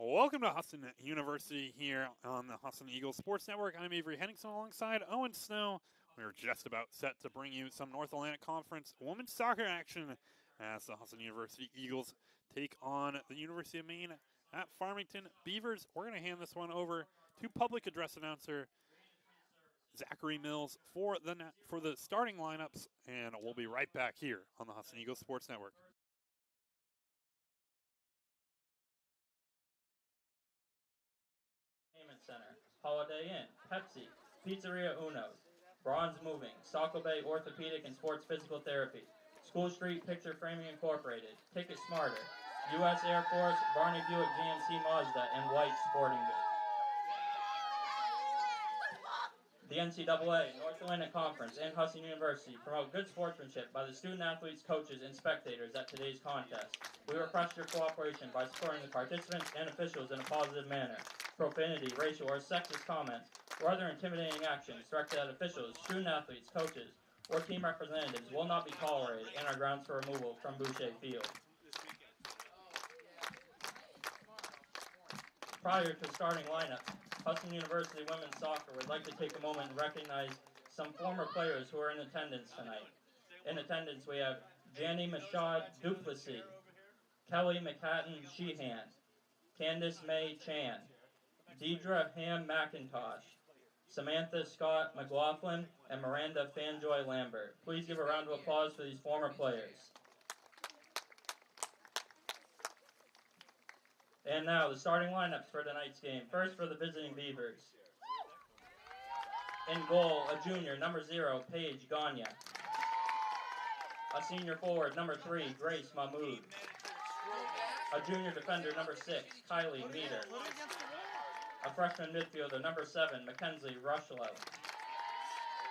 Welcome to Husson University here on the Husson Eagles Sports Network. I'm Avery Henningsen alongside Owen Snow. We're just about set to bring you some North Atlantic Conference women's soccer action as the Husson University Eagles take on the University of Maine at Farmington Beavers. We're going to hand this one over to public address announcer Zachary Mills for the starting lineups, and we'll be right back here on the Husson Eagles Sports Network. Center, Holiday Inn, Pepsi, Pizzeria Uno's, Bronze Moving, Saco Bay Orthopedic and Sports Physical Therapy, School Street Picture Framing Incorporated, Ticket Smarter, U.S. Air Force, Barney Buick GMC Mazda, and White Sporting Goods. The NCAA, North Atlantic Conference, and Husson University promote good sportsmanship by the student athletes, coaches, and spectators at today's contest. We request your cooperation by supporting the participants and officials in a positive manner. Profanity, racial, or sexist comments, or other intimidating actions directed at officials, student athletes, coaches, or team representatives will not be tolerated and are grounds for removal from Boucher Field. Prior to starting lineups, Husson University Women's Soccer would like to take a moment and recognize some former players who are in attendance tonight. In attendance, we have Janny Mashad Duplessis, Kelly McHatton Sheehan, Candace May Chan, Deidre Ham McIntosh, Samantha Scott McLaughlin, and Miranda Fanjoy Lambert. Please give a round of applause for these former players. And now, the starting lineups for tonight's game. First for the visiting Beavers. In goal, a junior, number 0, Paige Ganya. A senior forward, number 3, Grace Mahmood. A junior defender, number 6, Kylie Meter. A freshman midfielder, number 7, Mackenzie Rushlow.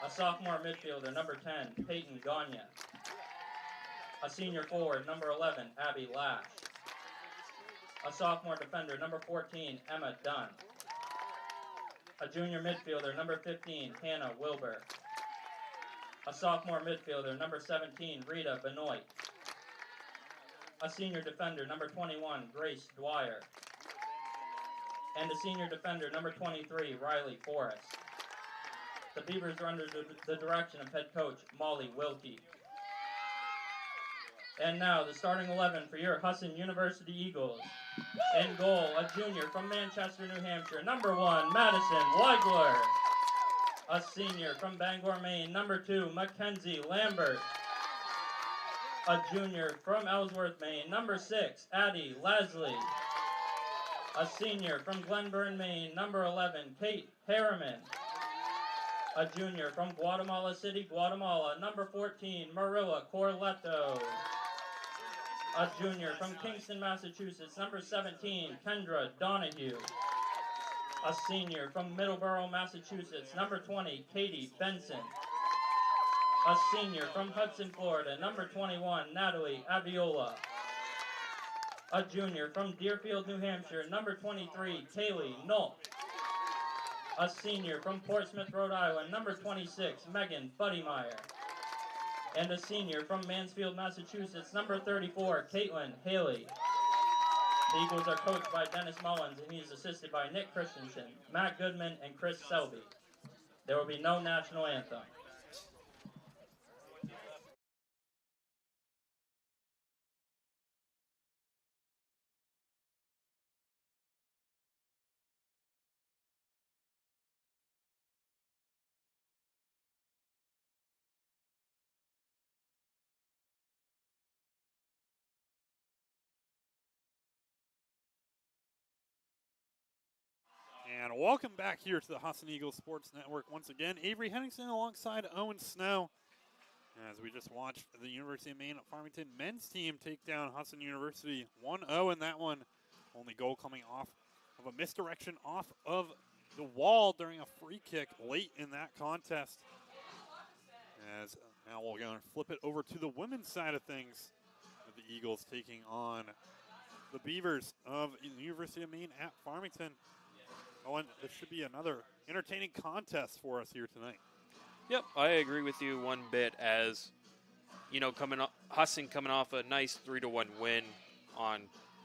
A sophomore midfielder, number 10, Peyton Ganya. A senior forward, number 11, Abby Lash. A sophomore defender, number 14, Emma Dunn. A junior midfielder, number 15, Hannah Wilbur. A sophomore midfielder, number 17, Rita Benoit. A senior defender, number 21, Grace Dwyer. And a senior defender, number 23, Riley Forrest. The Beavers are under the direction of head coach Molly Wilkie. And now, the starting 11 for your Husson University Eagles. In goal, a junior from Manchester, New Hampshire, number 1, Madison Weigler. A senior from Bangor, Maine, number 2, Mackenzie Lambert. A junior from Ellsworth, Maine, number 6, Addie Leslie. A senior from Glenburn, Maine, number 11, Kate Harriman. A junior from Guatemala City, Guatemala, number 14, Marilla Corletto. A junior from Kingston, Massachusetts, number 17, Kendra Donahue. A senior from Middleborough, Massachusetts, number 20, Katie Benson. A senior from Hudson, Florida, number 21, Natalie Abiola. A junior from Deerfield, New Hampshire, number 23, Kaylee Knoll. A senior from Portsmouth, Rhode Island, number 26, Megan Buddymeyer. And a senior from Mansfield, Massachusetts, number 34, Caitlin Haley. The Eagles are coached by Dennis Mullins, and he is assisted by Nick Christensen, Matt Goodman, and Chris Selby. There will be no national anthem. And welcome back here to the Husson Eagles Sports Network. Once again, Avery Henningsen alongside Owen Snow. As we just watched the University of Maine Farmington men's team take down Husson University 1-0 in that one. Only goal coming off of a misdirection off of the wall during a free kick late in that contest. As now we're going to flip it over to the women's side of things. With the Eagles taking on the Beavers of the University of Maine at Farmington. Owen, this should be another entertaining contest for us here tonight. Yep, I agree with you one bit. As you know, Husson coming off a nice 3-1 win on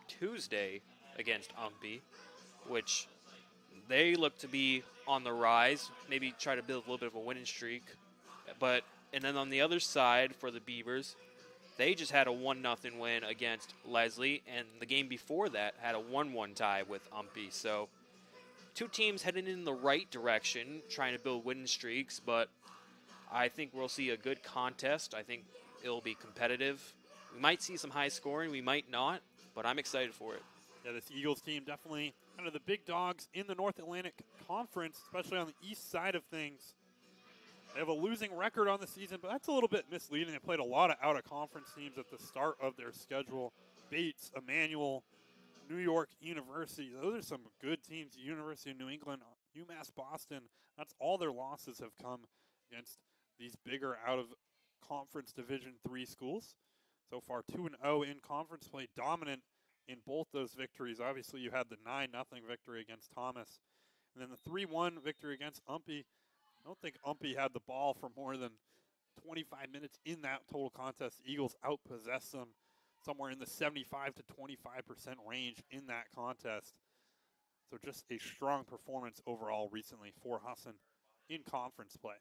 Tuesday against Umpy, which they look to be on the rise, maybe try to build a little bit of a winning streak. And then on the other side for the Beavers, they just had a 1-0 win against Leslie, and the game before that had a 1-1 tie with Umpy. So two teams heading in the right direction, trying to build winning streaks, but I think we'll see a good contest. I think it'll be competitive. We might see some high scoring, we might not, but I'm excited for it. Yeah, this Eagles team definitely kind of the big dogs in the North Atlantic Conference, especially on the east side of things. They have a losing record on the season, but that's a little bit misleading. They played a lot of out-of-conference teams at the start of their schedule. Bates, Emmanuel, New York University. Those are some good teams. University of New England, UMass Boston. That's all their losses have come against these bigger out-of-conference Division III schools. So far, 2-0 in conference play, dominant in both those victories. Obviously, you had the 9-0 victory against Thomas, and then the 3-1 victory against Umpy. I don't think Umpy had the ball for more than 25 minutes in that total contest. The Eagles outpossessed them somewhere in the 75 to 25% range in that contest. So just a strong performance overall recently for Husson in conference play.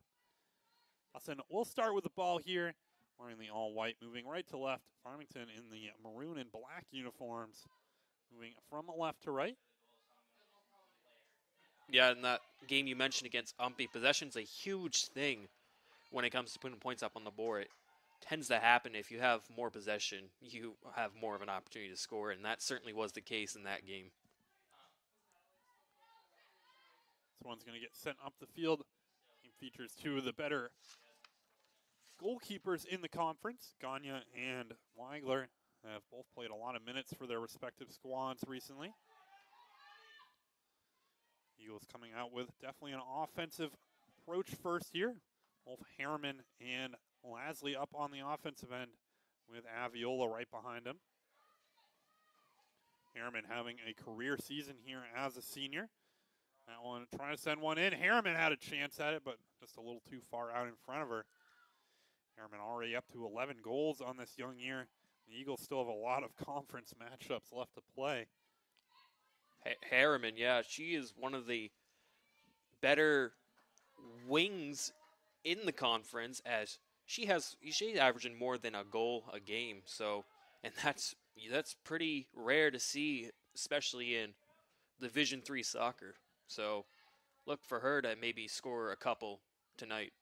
Husson will start with the ball here, wearing the all-white, moving right to left. Farmington in the maroon and black uniforms, moving from left to right. Yeah, in that game you mentioned against Umpy, possession's a huge thing when it comes to putting points up on the board. It tends to happen if you have more possession, you have more of an opportunity to score, and that certainly was the case in that game. This one's going to get sent up the field. It features two of the better goalkeepers in the conference. Gagne and Weigler have both played a lot of minutes for their respective squads recently. Eagles coming out with definitely an offensive approach first here. Both Harriman and Lasley up on the offensive end with Aviola right behind him. Harriman having a career season here as a senior. That one, trying to send one in. Harriman had a chance at it, but just a little too far out in front of her. Harriman already up to 11 goals on this young year. The Eagles still have a lot of conference matchups left to play. Harriman, yeah, she is one of the better wings in the conference, as she's averaging more than a goal a game. So, and that's pretty rare to see, especially in Division III soccer. So, look for her to maybe score a couple tonight.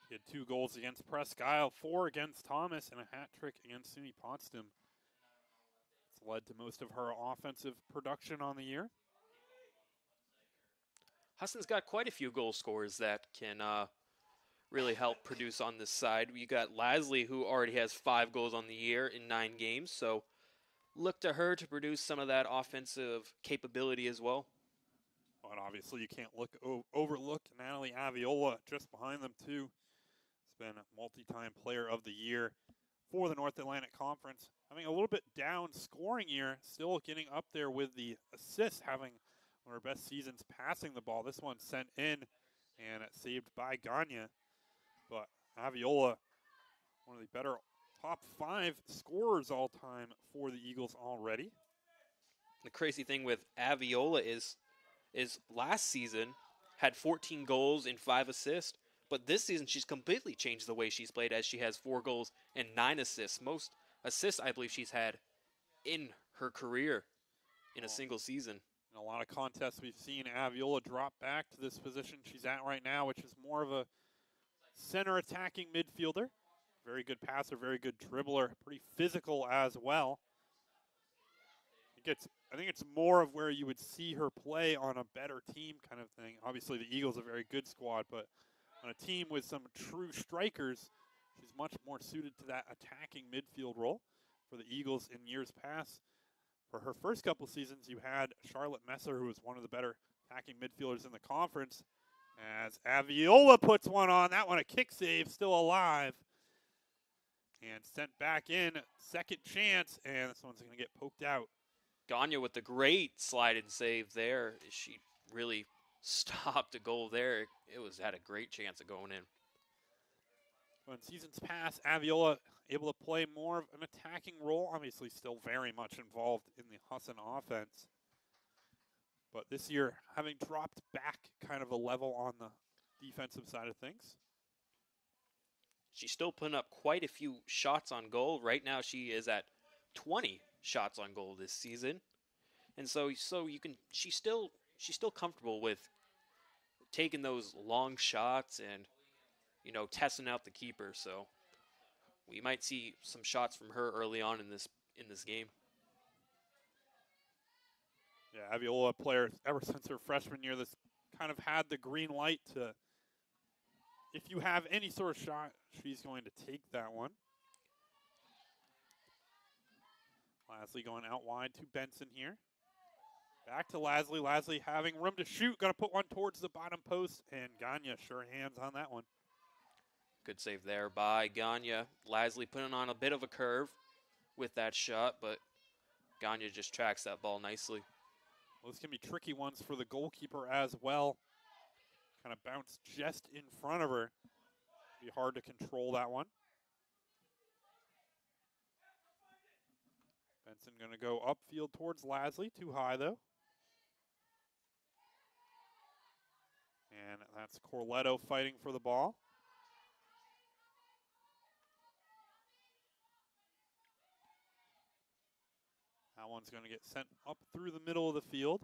She had 2 goals against Presque Isle, 4 against Thomas, and a hat trick against SUNY Potsdam. It's led to most of her offensive production on the year. Husson's got quite a few goal scorers that can really help produce on this side. You got Lasley, who already has 5 goals on the year in 9 games, so look to her to produce some of that offensive capability as well. But obviously you can't overlook Natalie Aviola just behind them too. Has been a multi-time player of the year for the North Atlantic Conference. Having a little bit down scoring year, still getting up there with the assists, having one of her best seasons passing the ball. This one sent in and saved by Gagne. But Aviola, one of the better top 5 scorers all time for the Eagles already. The crazy thing with Aviola is last season had 14 goals and 5 assists, but this season she's completely changed the way she's played, as she has 4 goals and 9 assists. Most assists I believe she's had in her career in a single season. In a lot of contests we've seen Aviola drop back to this position she's at right now, which is more of a center attacking midfielder. Very good passer, very good dribbler, pretty physical as well. I think it's more of where you would see her play on a better team kind of thing. Obviously, the Eagles are a very good squad, but on a team with some true strikers, she's much more suited to that attacking midfield role. For the Eagles in years past, for her first couple seasons, you had Charlotte Messer, who was one of the better attacking midfielders in the conference, as Aviola puts one on. That one a kick save, still alive. And sent back in, second chance, and this one's going to get poked out. Gagne with the great slide and save there. She really stopped a goal there. It had a great chance of going in. When seasons past, Aviola able to play more of an attacking role. Obviously, still very much involved in the Husson offense. But this year, having dropped back kind of a level on the defensive side of things. She's still putting up quite a few shots on goal. Right now, she is at 20 shots on goal this season, and so she's still comfortable with taking those long shots and testing out the keeper. So we might see some shots from her early on in this game. Yeah, Aviola player ever since her freshman year that's kind of had the green light to, if you have any sort of shot, she's going to take that one. Lasley going out wide to Benson here. Back to Lasley. Lasley having room to shoot. Got to put one towards the bottom post, and Gagne sure hands on that one. Good save there by Gagne. Lasley putting on a bit of a curve with that shot, but Gagne just tracks that ball nicely. Well, this can be tricky ones for the goalkeeper as well. Kind of bounced just in front of her. Be hard to control that one. Benson going to go upfield towards Lasley. Too high, though. And that's Corletto fighting for the ball. That one's going to get sent up through the middle of the field.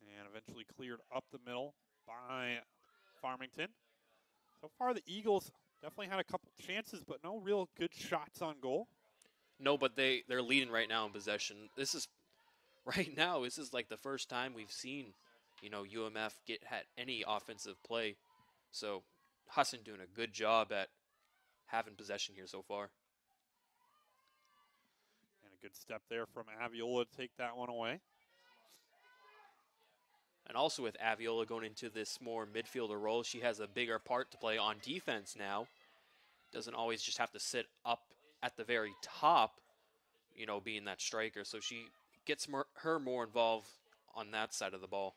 And eventually cleared up the middle by Farmington. So far, the Eagles definitely had a couple chances, but no real good shots on goal. No, but they're leading right now in possession. This is like the first time we've seen, UMF had any offensive play. So Husson doing a good job at having possession here so far. And a good step there from Aviola to take that one away. And also with Aviola going into this more midfielder role, she has a bigger part to play on defense now. Doesn't always just have to sit up at the very top, being that striker. So she gets her more involved on that side of the ball.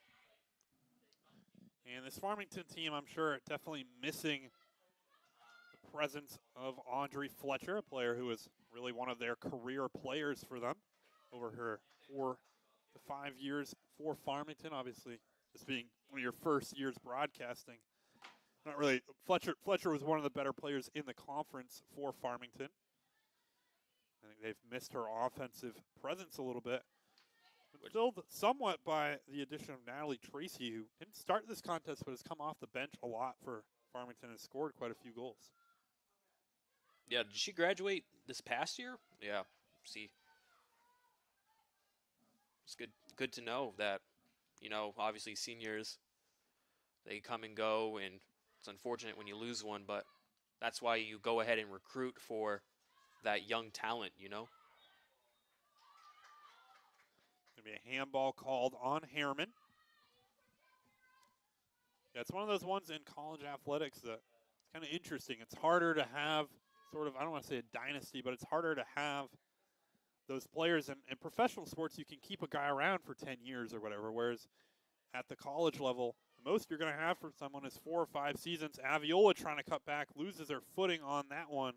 And this Farmington team, I'm sure, definitely missing the presence of Audrey Fletcher, a player who was really one of their career players for them over her 4 to 5 years for Farmington. Obviously, this being one of your first years broadcasting. Not really. Fletcher was one of the better players in the conference for Farmington. I think they've missed her offensive presence a little bit. But filled somewhat by the addition of Natalie Tracy, who didn't start this contest but has come off the bench a lot for Farmington and scored quite a few goals. Yeah, did she graduate this past year? Yeah, see. It's good to know that, obviously seniors, they come and go, and it's unfortunate when you lose one, but that's why you go ahead and recruit for that young talent, Going to be a handball called on Harriman. Yeah, it's one of those ones in college athletics that it's kind of interesting. It's harder to have sort of, I don't want to say a dynasty, but it's harder to have those players. In professional sports, you can keep a guy around for 10 years or whatever, whereas at the college level, the most you're going to have for someone is 4 or 5 seasons. Aviola trying to cut back, loses her footing on that one.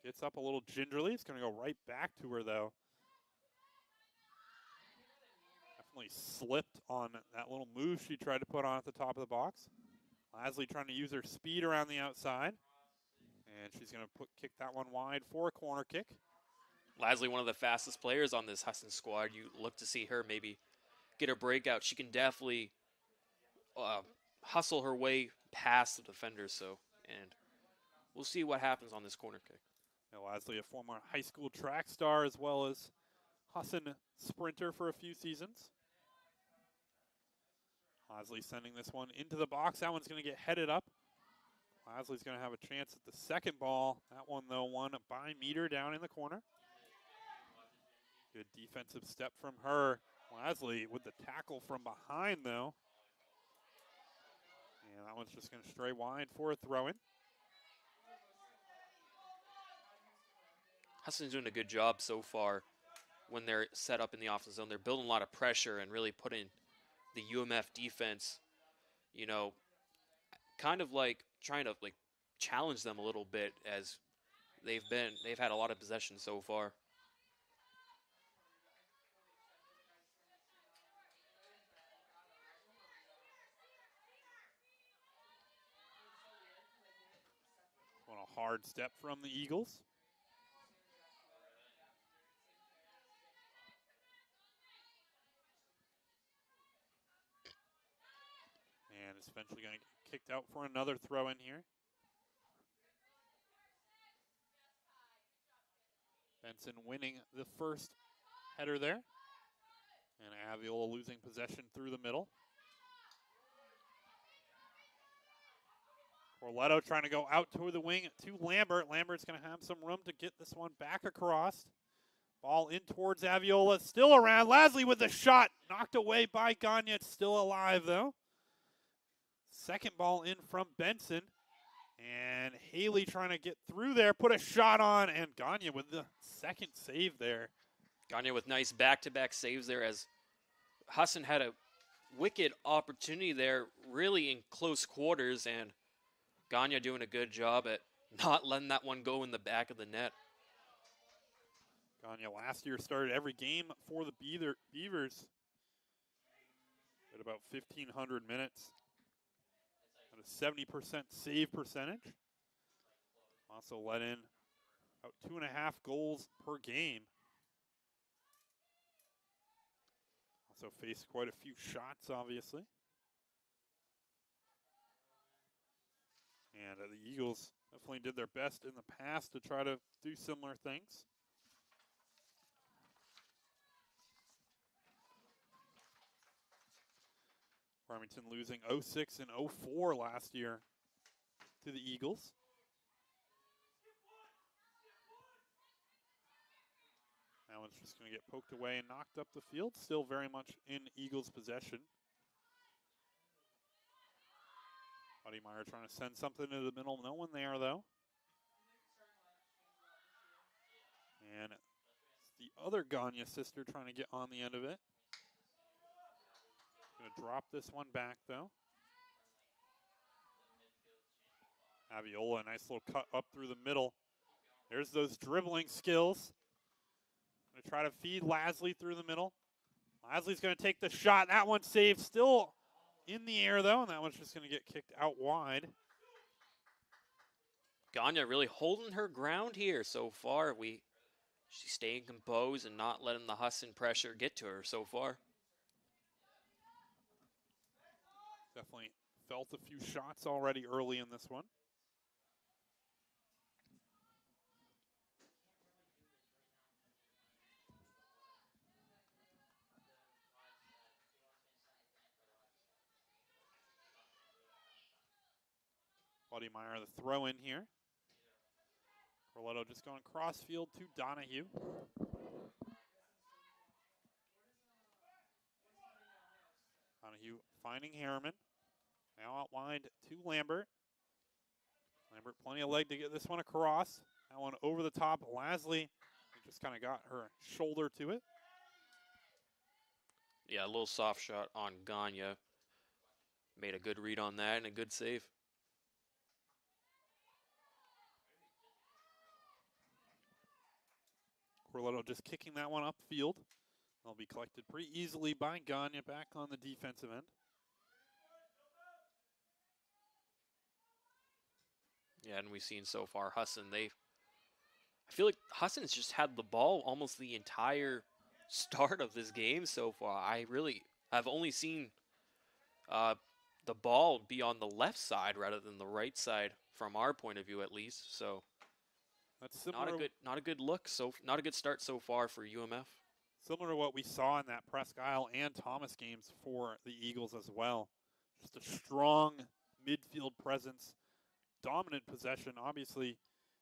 Gets up a little gingerly. It's going to go right back to her, though. Definitely slipped on that little move she tried to put on at the top of the box. Lasley trying to use her speed around the outside. And she's going to kick that one wide for a corner kick. Lasley, one of the fastest players on this Husson squad. You look to see her maybe get a breakout. She can definitely hustle her way past the defenders. And we'll see what happens on this corner kick. Lasley, a former high school track star, as well as Husson sprinter for a few seasons. Lasley sending this one into the box. That one's going to get headed up. Lasley's going to have a chance at the second ball. That one, though, won by Meter down in the corner. Good defensive step from her. Lasley with the tackle from behind, though. And that one's just going to stray wide for a throw-in. Husson's doing a good job so far when they're set up in the offensive zone. They're building a lot of pressure and really putting the UMF defense, kind of like trying to challenge them a little bit as they've had a lot of possession so far. On a hard step from the Eagles. And it's eventually going to get kicked out for another throw in here. Benson winning the first header there. And Aviola losing possession through the middle. Corletto trying to go out toward the wing to Lambert. Lambert's going to have some room to get this one back across. Ball in towards Aviola. Still around. Lasley with the shot. Knocked away by Gagne. It's still alive, though. Second ball in from Benson. And Haley trying to get through there. Put a shot on. And Gagne with the second save there. Gagne with nice back-to-back saves there as Husson had a wicked opportunity there, really in close quarters, and Gagne doing a good job at not letting that one go in the back of the net. Gagne last year started every game for the Beavers at about 1,500 minutes at a 70% save percentage. Also let in about 2.5 goals per game. Also faced quite a few shots, obviously. And the Eagles definitely did their best in the past to try to do similar things. Farmington losing 0-6 and 0-4 last year to the Eagles. That one's just going to get poked away and knocked up the field. Still very much in Eagles' possession. Buddymeyer trying to send something to the middle. No one there, though. And the other Gagne sister trying to get on the end of it. Going to drop this one back, though. Aviola, a nice little cut up through the middle. There's those dribbling skills. Going to try to feed Lasley through the middle. Lasley's going to take the shot. That one saved. Still in the air, though, and that one's just going to get kicked out wide. Gagne really holding her ground here so far. She's staying composed and not letting the Husson pressure get to her so far. Definitely felt a few shots already early in this one. Buddymeyer, the throw in here. Corletto just going cross field to Donahue. Donahue finding Harriman. Now out wide to Lambert. Lambert, plenty of leg to get this one across. That one over the top. Lasley just kind of got her shoulder to it. Yeah, a little soft shot on Gagne. Made a good read on that and a good save. Corletto just kicking that one upfield. They'll be collected pretty easily by Gagne back on the defensive end. Yeah, and we've seen so far Husson, I feel like Husson's just had the ball almost the entire start of this game so far. I've only seen the ball be on the left side rather than the right side from our point of view, at least. So that's similar. Not a good look. So not a good start so far for UMF. Similar to what we saw in that Presque Isle and Thomas games for the Eagles as well. Just a strong midfield presence, dominant possession. Obviously,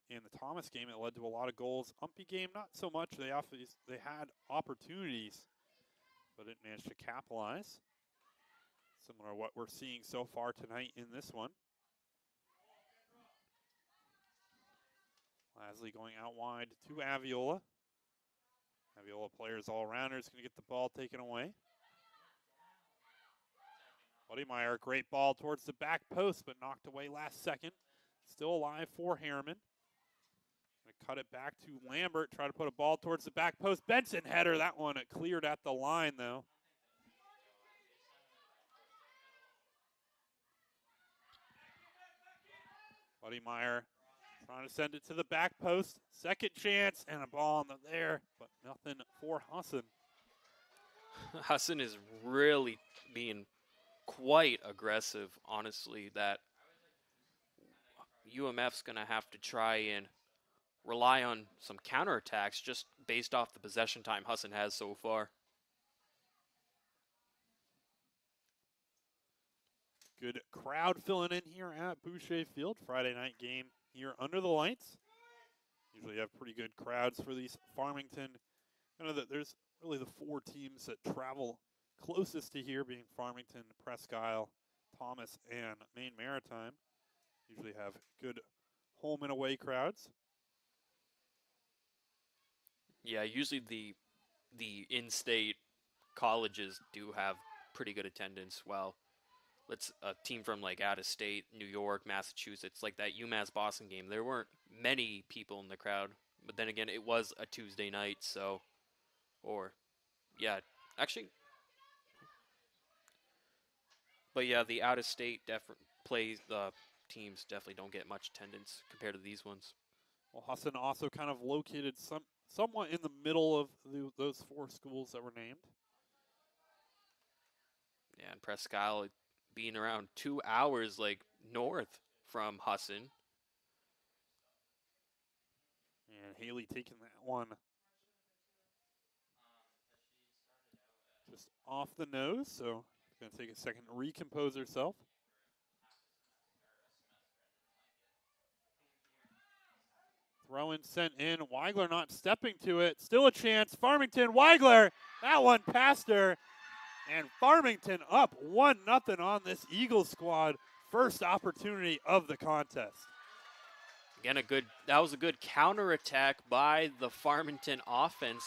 in the Thomas game, it led to a lot of goals. Umpy game, not so much. They had opportunities, but didn't manage to capitalize. Similar to what we're seeing so far tonight in this one. Lasley going out wide to Aviola. Aviola players all around her is going to get the ball taken away. Buddymeyer, great ball towards the back post, but knocked away last second. Still alive for Harriman. Going cut it back to Lambert. Try to put a ball towards the back post. Benson header. That one cleared at the line, though. Buddy Meyer trying to send it to the back post. Second chance and a ball in there, but nothing for Husson. Husson is really being quite aggressive, honestly, that UMF's going to have to try and rely on some counterattacks just based off the possession time Husson has so far. Good crowd filling in here at Boucher Field. Friday night game here under the lights. Usually have pretty good crowds for these Farmington. I know that there's really the four teams that travel closest to here, being Farmington, Presque Isle, Thomas, and Maine Maritime. Usually have good home and away crowds. Yeah, usually the in-state colleges do have pretty good attendance. While let's a team from like out of state, New York, Massachusetts, like that UMass Boston game, there weren't many people in the crowd. But then again, it was a Tuesday night, so, or, yeah, actually, but yeah, the out of state teams definitely don't get much attendance compared to these ones. Well, Husson also kind of located somewhat in the middle of those four schools that were named. Yeah, and Presque Isle being around 2 hours like north from Husson. And Haley taking that one just off the nose, so going to take a second to recompose herself. Throw in sent in. Weigler not stepping to it. Still a chance. Farmington, Weigler. That one past her. And Farmington up 1-0 on this Eagles squad. First opportunity of the contest. Again, that was a good counterattack by the Farmington offense.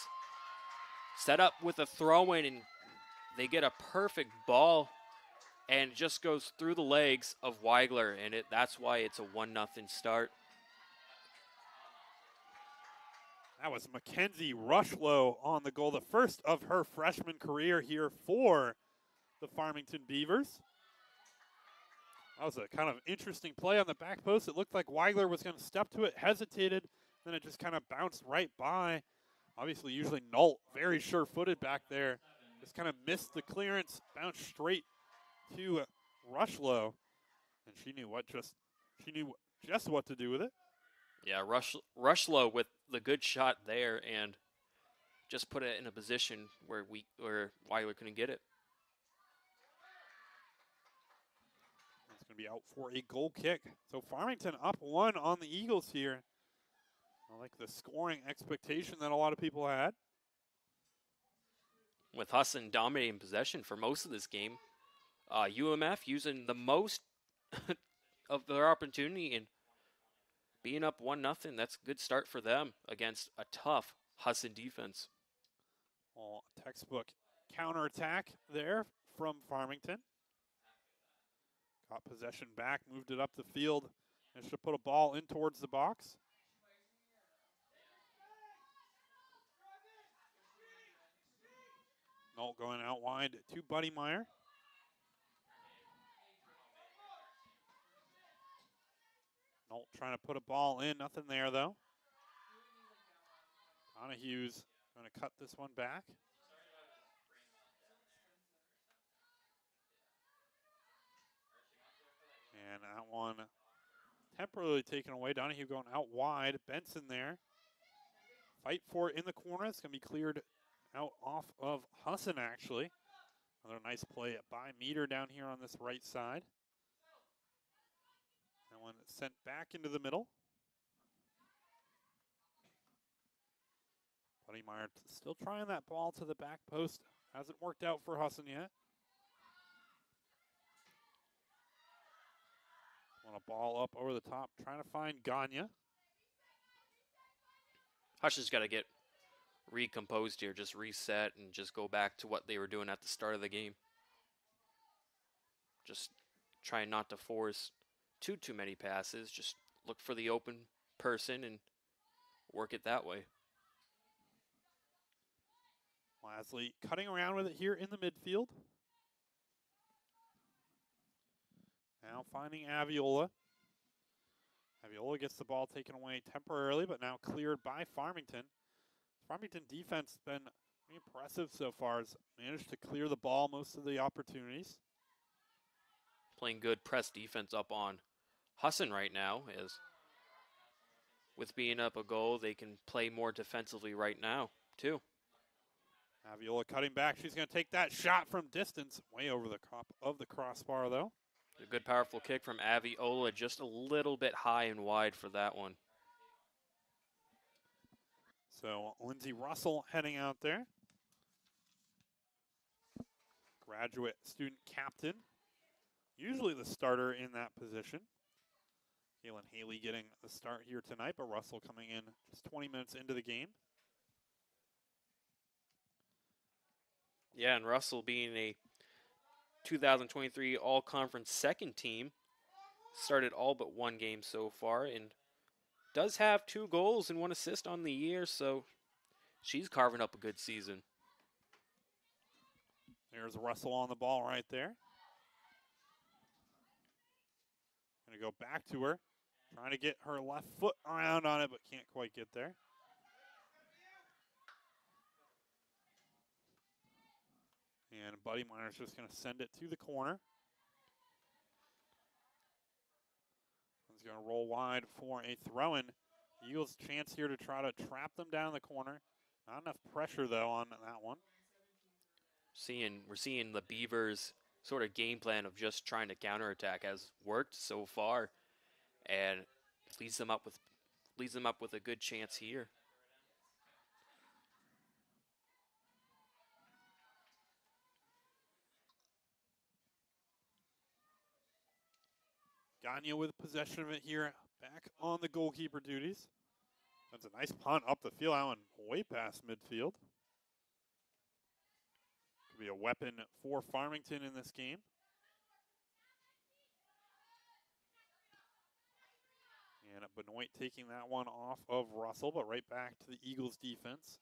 Set up with a throw-in, and they get a perfect ball, and it just goes through the legs of Weigler, and that's why it's a 1-0 start. That was Mackenzie Rushlow on the goal, the first of her freshman career here for the Farmington Beavers. That was a kind of interesting play on the back post. It looked like Weigler was going to step to it, hesitated, then it just kind of bounced right by. Obviously, usually Nault, very sure-footed back there. Just kind of missed the clearance, bounced straight to Rushlow, and she knew just what to do with it. Yeah, Rushlow with the good shot there, and just put it in a position where Weigler couldn't get it. It's going to be out for a goal kick. So Farmington up 1 on the Eagles here. I like the scoring expectation that a lot of people had. With Husson dominating possession for most of this game, UMF using the most of their opportunity and being up 1-0, that's a good start for them against a tough Husson defense. Well, textbook counterattack there from Farmington. Got possession back, moved it up the field, and should put a ball in towards the box. Nault going out wide to Buddy Meyer. Nault trying to put a ball in, nothing there though. Donahue's going to cut this one back. And that one temporarily taken away. Donahue going out wide. Benson there. Fight for it in the corner. It's going to be cleared out off of Husson, actually. Another nice play by Meter down here on this right side. That one sent back into the middle. Buddy Meyer still trying that ball to the back post. Hasn't worked out for Husson yet. Want a ball up over the top, trying to find Gagne. Husson's got to get recomposed here, just reset and just go back to what they were doing at the start of the game. Just trying not to force too many passes. Just look for the open person and work it that way. Lasley cutting around with it here in the midfield. Now finding Aviola. Aviola gets the ball taken away temporarily, but now cleared by Farmington. Farmington defense has been impressive so far. Has managed to clear the ball most of the opportunities. Playing good press defense up on Husson right now. As with being up a goal, they can play more defensively right now, too. Aviola cutting back. She's going to take that shot from distance. Way over the top of the crossbar, though. A good, powerful kick from Aviola. Just a little bit high and wide for that one. So Lindsay Russell heading out there. Graduate student captain. Usually the starter in that position. Kaylin Haley getting the start here tonight, but Russell coming in just 20 minutes into the game. Yeah, and Russell being a 2023 All-Conference second team, started all but one game so far, and does have 2 goals and 1 assist on the year, so she's carving up a good season. There's Russell on the ball right there. Going to go back to her, trying to get her left foot around on it, but can't quite get there. And Buddy Miner's just going to send it to the corner. He's going to roll wide for a throw-in. Eagles' chance here to try to trap them down the corner. Not enough pressure, though, on that one. We're seeing the Beavers' sort of game plan of just trying to counterattack has worked so far, and leads them up with a good chance here. Gagne with possession of it here, back on the goalkeeper duties. That's a nice punt up the field, that one way past midfield. Could be a weapon for Farmington in this game. And Benoit taking that one off of Russell, but right back to the Eagles defense.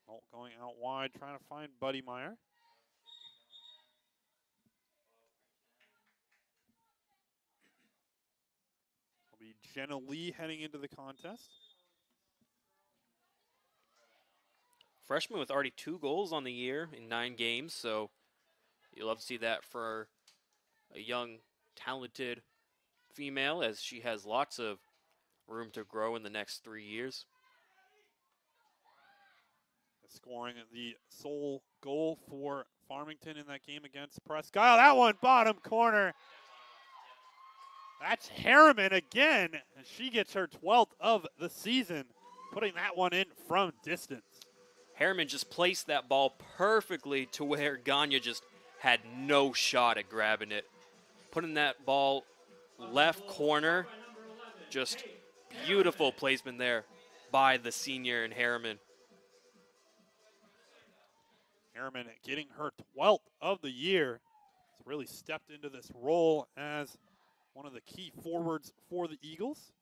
Holt going out wide, trying to find Buddy Meyer. Will be Jenna Lee heading into the contest. Freshman with already 2 goals on the year in 9 games, so you'll love to see that for a young, talented female, as she has lots of room to grow in the next 3 years. Scoring the sole goal for Farmington in that game against Prescott. Oh, that one bottom corner. That's Harriman again, and she gets her 12th of the season, putting that one in from distance. Harriman just placed that ball perfectly to where Gagne just had no shot at grabbing it. Putting that ball left corner, just beautiful placement there by the senior in Harriman. Harriman getting her 12th of the year. Has really stepped into this role as one of the key forwards for the Eagles.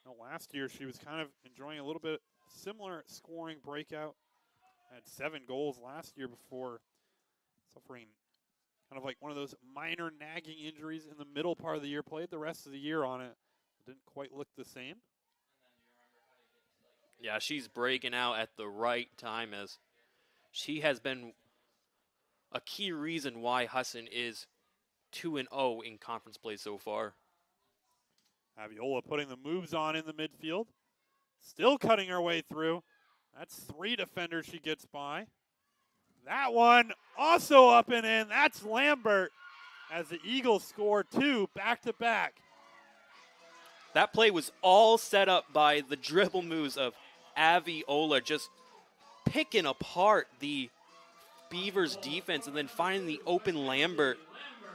Now, last year she was kind of enjoying a little bit similar scoring breakout. Had 7 goals last year before suffering kind of like one of those minor nagging injuries in the middle part of the year. Played the rest of the year on it. Didn't quite look the same. Yeah, she's breaking out at the right time, as she has been a key reason why Husson is 2-0 in conference play so far. Aviola putting the moves on in the midfield. Still cutting her way through. That's 3 defenders she gets by. That one also up and in. That's Lambert as the Eagles score 2 back-to-back. That play was all set up by the dribble moves of Aviola, just picking apart the Beavers defense and then finding the open Lambert.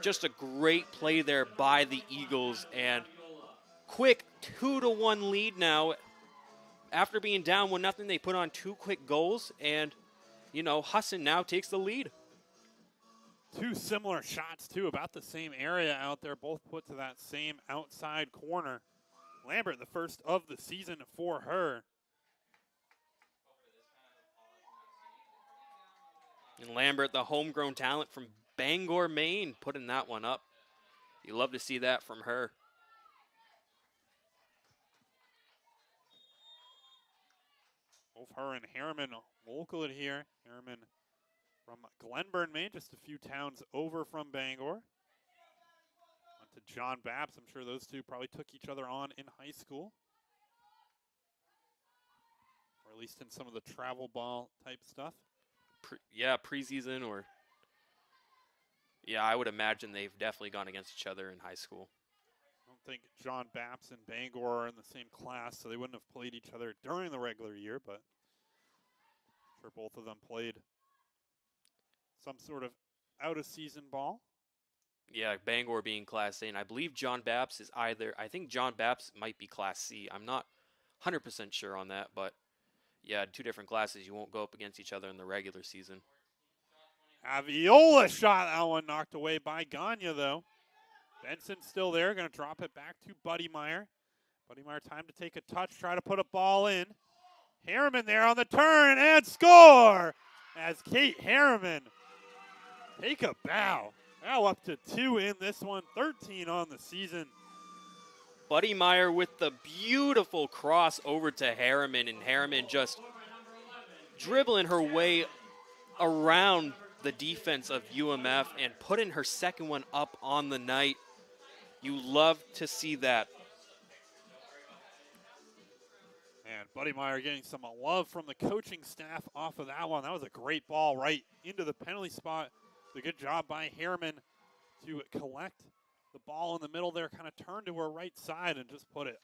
Just a great play there by the Eagles, and quick 2-1 lead now. After being down 1-0, they put on 2 quick goals, and, Husson now takes the lead. Two similar shots, too, about the same area out there, both put to that same outside corner. Lambert, the first of the season for her. And Lambert, the homegrown talent from Bangor, Maine, putting that one up. You love to see that from her. Both her and Harriman local here. Harriman from Glenburn, Maine, just a few towns over from Bangor. Went to John Babs. I'm sure those two probably took each other on in high school. Or at least in some of the travel ball type stuff. Preseason or... Yeah, I would imagine they've definitely gone against each other in high school. I don't think John Babs and Bangor are in the same class, so they wouldn't have played each other during the regular year, but I'm sure both of them played some sort of out-of-season ball. Yeah, Bangor being Class A, and I believe John Babs is either, I think John Babs might be Class C. I'm not 100% sure on that, but yeah, two different classes. You won't go up against each other in the regular season. Aviola shot that one knocked away by Gagne, though. Benson's still there, going to drop it back to Buddy Meyer. Buddy Meyer, time to take a touch, try to put a ball in. Harriman there on the turn, and score! As Kate Harriman take a bow. Now up to 2 in this one, 13 on the season. Buddy Meyer with the beautiful cross over to Harriman, and Harriman just dribbling her way around the defense of UMF and putting her second one up on the night. You love to see that. And Buddy Meyer getting some love from the coaching staff off of that one. That was a great ball right into the penalty spot. It's a good job by Harriman to collect the ball in the middle there, kind of turn to her right side and just put it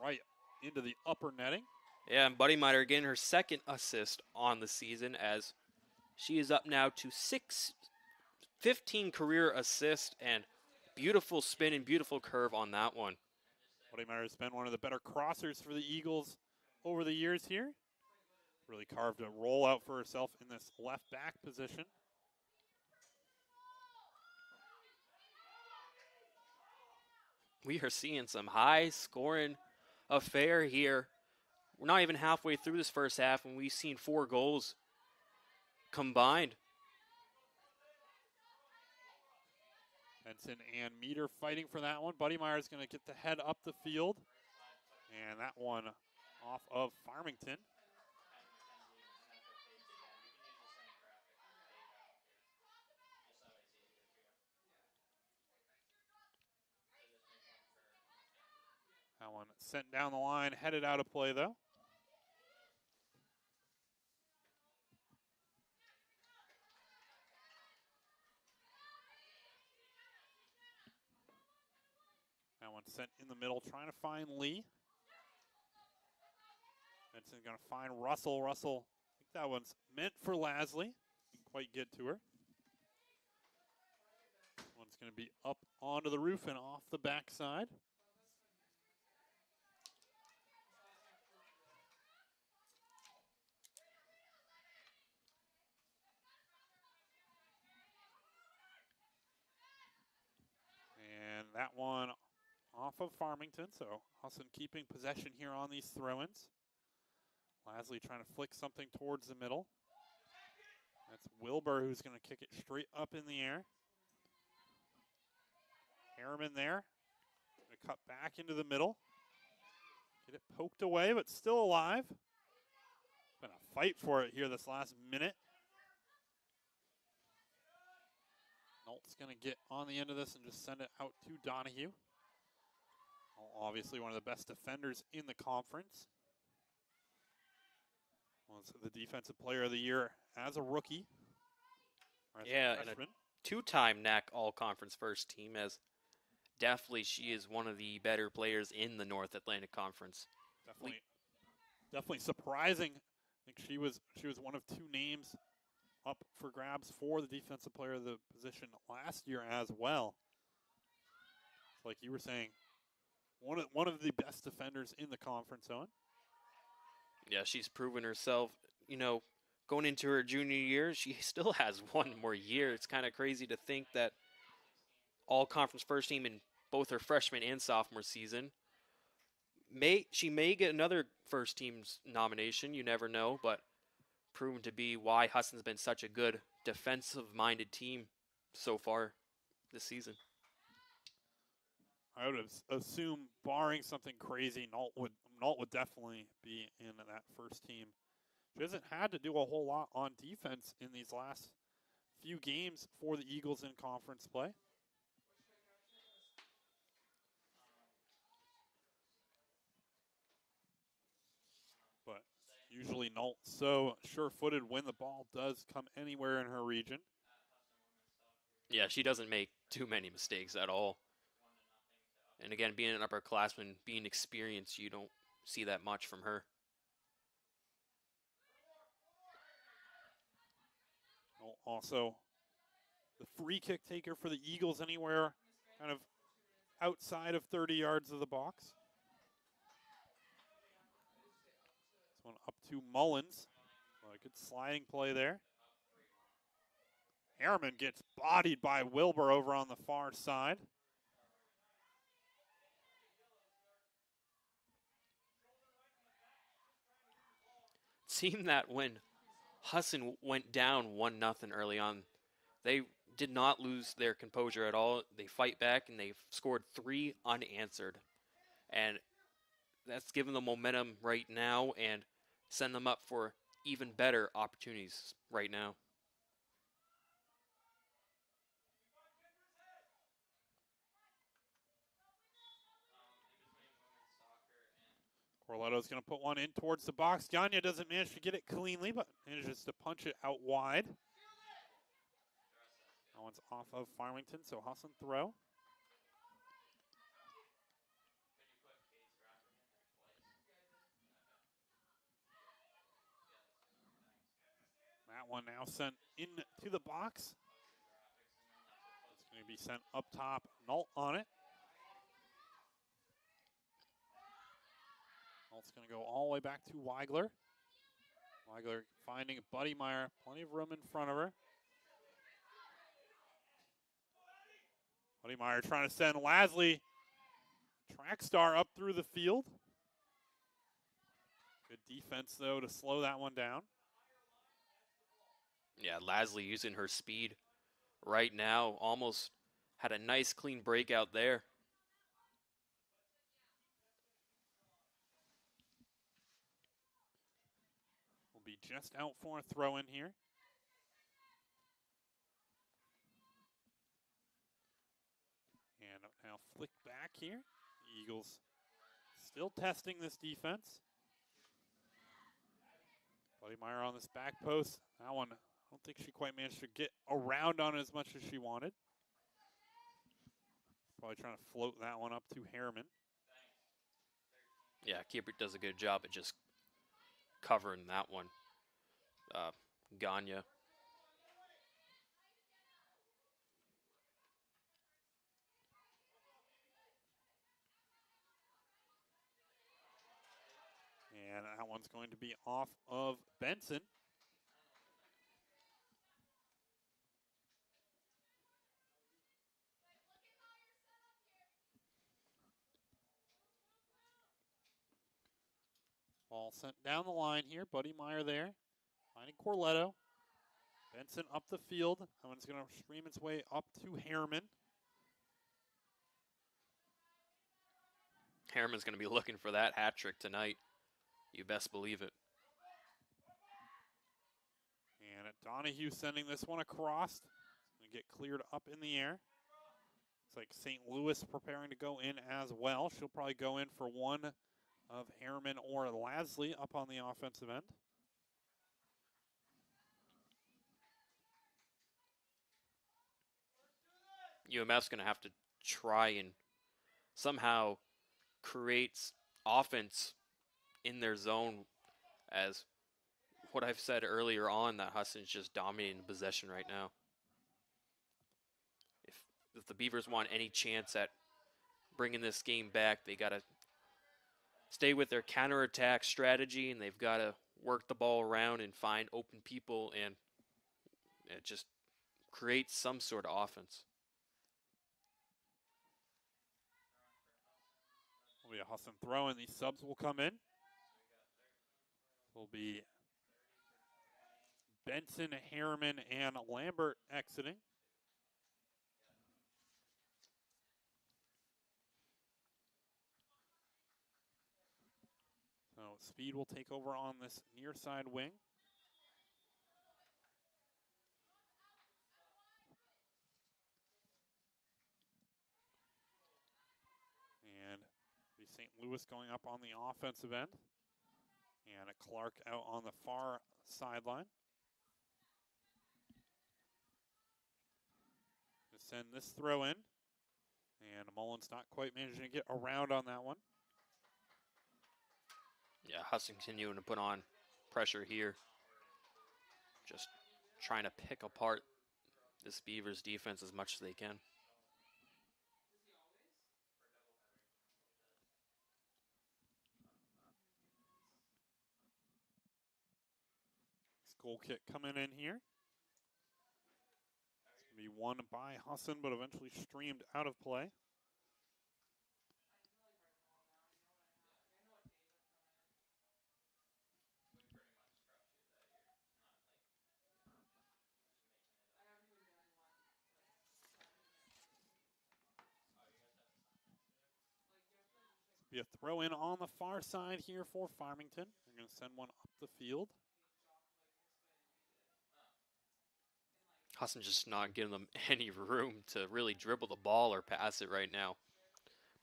right into the upper netting. Yeah, and Buddy Meyer getting her second assist on the season as she is up now to 15 career assists, and beautiful spin and beautiful curve on that one. Buddy Meyer has been one of the better crossers for the Eagles over the years here. Really carved a rollout for herself in this left back position. We are seeing some high scoring affair here. We're not even halfway through this first half and we've seen 4 goals combined. Benson and Meter fighting for that one. Buddy Meyer is going to get the head up the field. And that one off of Farmington. That one sent down the line, headed out of play though. That one sent in the middle, trying to find Lee. Benson's going to find Russell. Russell, I think that one's meant for Lasley. Didn't quite get to her. One's going to be up onto the roof and off the backside. And that one off of Farmington, so Husson keeping possession here on these throw-ins. Lasley trying to flick something towards the middle. That's Wilbur who's going to kick it straight up in the air. Harriman there. Going to cut back into the middle. Get it poked away, but still alive. Been a fight for it here this last minute. Nolt's going to get on the end of this and just send it out to Donahue. Obviously one of the best defenders in the conference. Was the defensive player of the year as a rookie. Yeah, and a 2-time NAC All-Conference first team, as definitely she is one of the better players in the North Atlantic Conference. Definitely surprising. I think she was one of 2 names up for grabs for the defensive player of the position last year as well. Like you were saying, one of the best defenders in the conference, Owen. Yeah, she's proven herself, going into her junior year, she still has one more year. It's kind of crazy to think that all conference first team in both her freshman and sophomore season. She may get another first team's nomination, you never know, but proven to be why Husson's been such a good defensive-minded team so far this season. I would assume, barring something crazy, Nault would definitely be in that first team. She hasn't had to do a whole lot on defense in these last few games for the Eagles in conference play. But usually Nault so sure-footed when the ball does come anywhere in her region. Yeah, she doesn't make too many mistakes at all. And again, being an upperclassman, being experienced, you don't see that much from her. Also, the free kick taker for the Eagles anywhere kind of outside of 30 yards of the box. This one up to Mullins. A good sliding play there. Harriman gets bodied by Wilbur over on the far side. It seemed that when Husson went down 1-0 early on, they did not lose their composure at all. They fight back, and they've scored 3 unanswered. And that's given them momentum right now and send them up for even better opportunities right now. Corletto's going to put one in towards the box. Gagne doesn't manage to get it cleanly, but manages to punch it out wide. That one's off of Farmington, so Husson throw. That one now sent into the box. It's going to be sent up top. Nault on it. Nault's going to go all the way back to Weigler. Weigler finding Buddy Meyer. Plenty of room in front of her. Buddy Meyer trying to send Lasley, track star, up through the field. Good defense, though, to slow that one down. Yeah, Lasley using her speed right now. Almost had a nice clean breakout there. Will be just out for a throw in here. And now flick back here. The Eagles still testing this defense. Buddy Meyer on this back post. That one, I don't think she quite managed to get around on it as much as she wanted. Probably trying to float that one up to Harriman. Yeah, keeper does a good job at just covering that one. Gagne. And that one's going to be off of Benson. Ball sent down the line here. Buddy Meyer there. Finding Corletto. Benson up the field. That one's going to stream its way up to Harriman. Harriman's going to be looking for that hat trick tonight. You best believe it. And Donahue sending this one across. It's going to get cleared up in the air. It's like St. Louis preparing to go in as well. She'll probably go in for one of Harriman or Lasley up on the offensive end. UMF's going to have to try and somehow create offense in their zone, as what I've said earlier on, that Husson's just dominating possession right now. If the Beavers want any chance at bringing this game back, they got to stay with their counterattack strategy, and they've got to work the ball around and find open people and just create some sort of offense. Will be a Husson throw, and these subs will come in. Will be Benson, Harriman, and Lambert exiting. So speed will take over on this near side wing. And the St. Louis going up on the offensive end. And a Clark out on the far sideline. To send this throw in. And Mullins not quite managing to get around on that one. Yeah, Husson continuing to put on pressure here. Just trying to pick apart this Beavers defense as much as they can. Goal kick coming in here. It's going to be won by Husson, but eventually streamed out of play. Be a throw in on the far side here for Farmington. They're going to send one up the field. Husson just not giving them any room to really dribble the ball or pass it right now.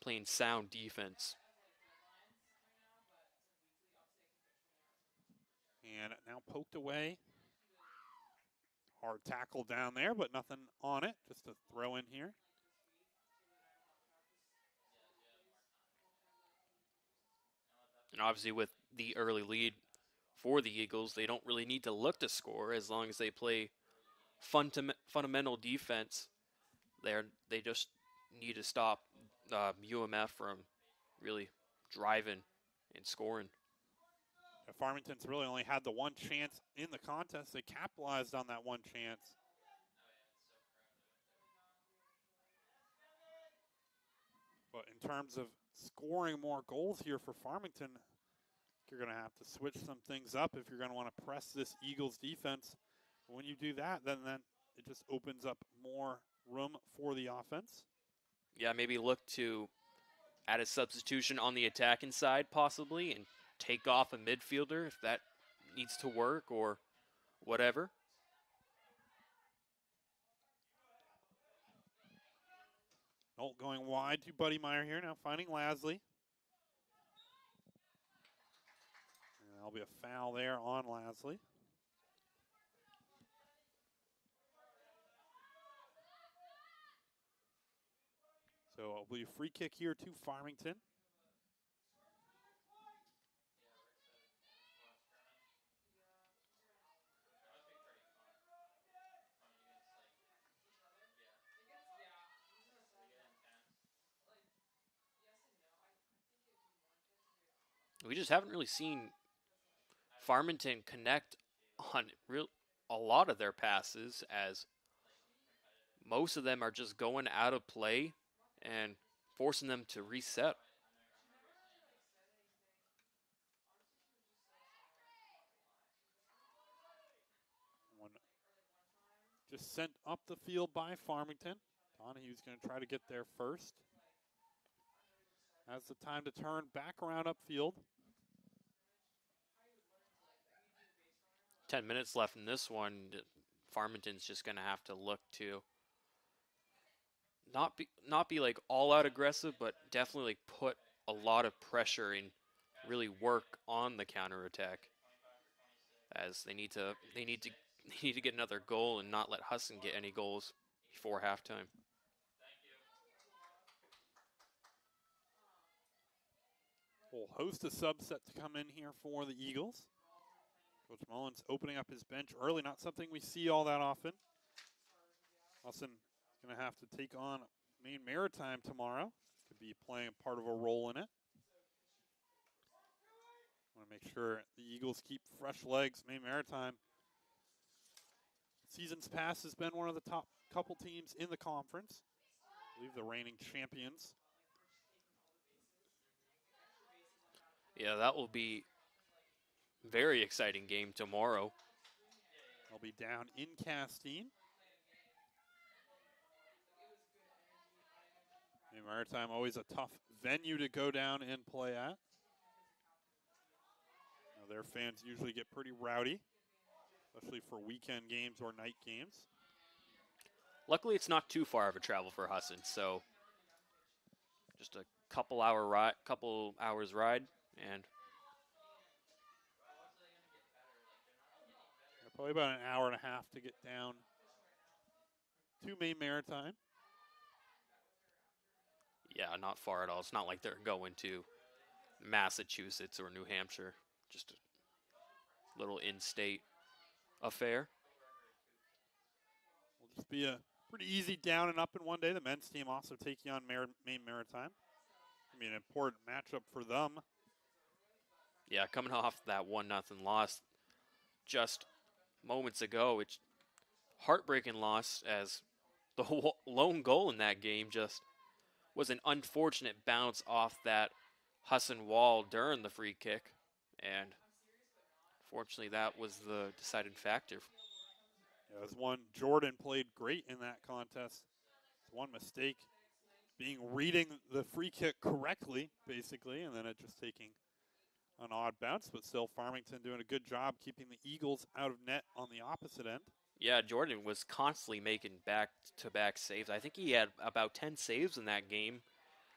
Playing sound defense. And now poked away. Hard tackle down there, but nothing on it. Just a throw in here. And obviously with the early lead for the Eagles, they don't really need to look to score as long as they play fundamental defense. They just need to stop UMF from really driving and scoring. Farmington's really only had the one chance in the contest. They capitalized on that one chance. But in terms of scoring more goals here for Farmington, you're going to have to switch some things up if you're going to want to press this Eagles defense. When you do that, then it just opens up more room for the offense. Yeah, maybe look to add a substitution on the attacking side possibly and take off a midfielder if that needs to work or whatever. Nolt going wide to Buddy Meyer here, now finding Lasley. And there'll be a foul there on Lasley. So it'll be a free kick here to Farmington. We just haven't really seen Farmington connect on a lot of their passes, as most of them are just going out of play and forcing them to reset. One just sent up the field by Farmington. Donahue's going to try to get there first. Has the time to turn back around upfield. 10 minutes left in this one. Farmington's just going to have to look to not be like all out aggressive, but definitely like put a lot of pressure and really work on the counterattack, as they need to get another goal and not let Husson get any goals before halftime. Whole host of subs set to come in here for the Eagles. Coach Mullins opening up his bench early, not something we see all that often. Husson is going to have to take on Maine Maritime tomorrow. Could be playing part of a role in it. Want to make sure the Eagles keep fresh legs. Maine Maritime, seasons past, has been one of the top couple teams in the conference. I believe the reigning champions. Yeah, that will be a very exciting game tomorrow. They'll be down in Castine. Maine Maritime, always a tough venue to go down and play at. Now, their fans usually get pretty rowdy, especially for weekend games or night games. Luckily, it's not too far of a travel for Husson, so just a couple hours ride, and Probably about an hour and a half to get down to Maine Maritime. yeah, not far at all. It's not like they're going to Massachusetts or New Hampshire, just a little in-state affair. Will just be a pretty easy down and up in one day. The men's team also taking on Maine Maritime. I mean, an important matchup for them. Yeah, coming off that 1-0 loss just moments ago, it's heartbreaking loss, as the lone goal in that game just was an unfortunate bounce off that Husson wall during the free kick, and fortunately that was the deciding factor. Yeah, it was one. Jordan played great in that contest. It's one mistake being reading the free kick correctly, basically, and then it just taking an odd bounce, but still Farmington doing a good job keeping the Eagles out of net on the opposite end. Yeah, Jordan was constantly making back-to-back saves. I think he had about 10 saves in that game,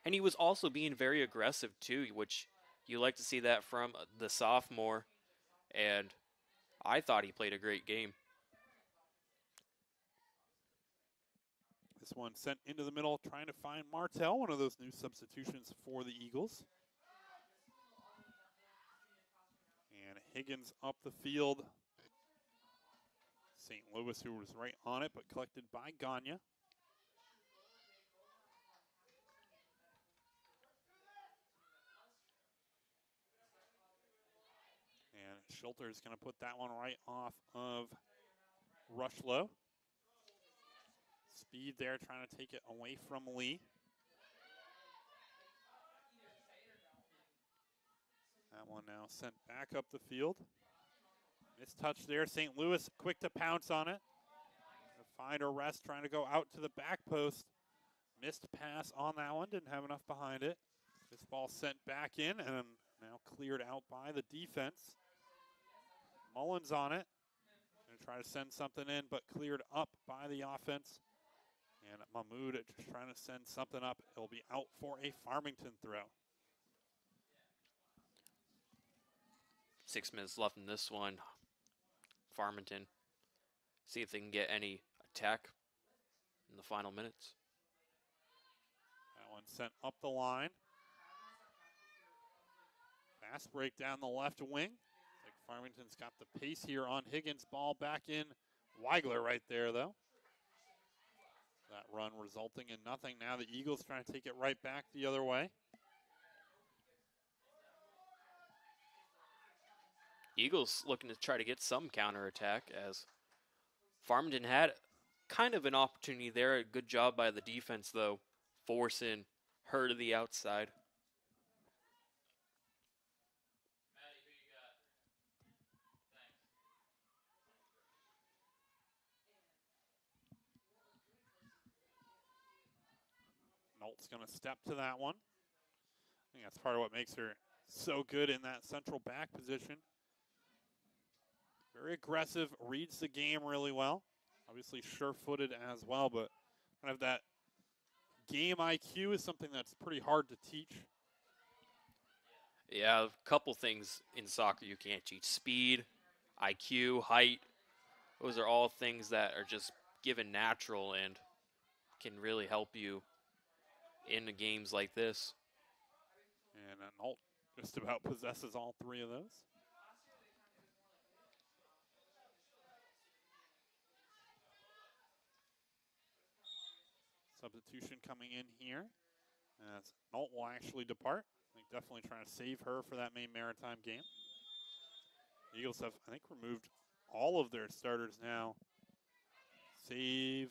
and he was also being very aggressive too, which you like to see that from the sophomore, and I thought he played a great game. This one sent into the middle, trying to find Martell, one of those new substitutions for the Eagles. And Higgins up the field. St. Louis, who was right on it, but collected by Gagne. And Schulter is going to put that one right off of Rushlow. Speed there, trying to take it away from Lee. That one now sent back up the field. Missed touch there. St. Louis quick to pounce on it. Find a rest, trying to go out to the back post. Missed pass on that one, didn't have enough behind it. This ball sent back in and now cleared out by the defense. Mullins on it. Going to try to send something in, but cleared up by the offense. And Mahmoud just trying to send something up. It'll be out for a Farmington throw. 6 minutes left in this one. Farmington, see if they can get any attack in the final minutes. That one sent up the line. Fast break down the left wing. Like Farmington's got the pace here on Higgins. Ball back in. Weigler right there, though. That run resulting in nothing. Now the Eagles trying to take it right back the other way. Eagles looking to try to get some counterattack, as Farmington had kind of an opportunity there. A good job by the defense, though, forcing her to the outside. Nolt's going to step to that one. I think that's part of what makes her so good in that central back position. Very aggressive, reads the game really well. Obviously sure-footed as well, but kind of that game IQ is something that's pretty hard to teach. Yeah, a couple things in soccer you can't teach. Speed, IQ, height. Those are all things that are just given natural and can really help you in the games like this. And Nolt just about possesses all three of those. Substitution coming in here, as Nolt will actually depart. I think definitely trying to save her for that Maine Maritime game. Eagles have, I think, removed all of their starters now. Save.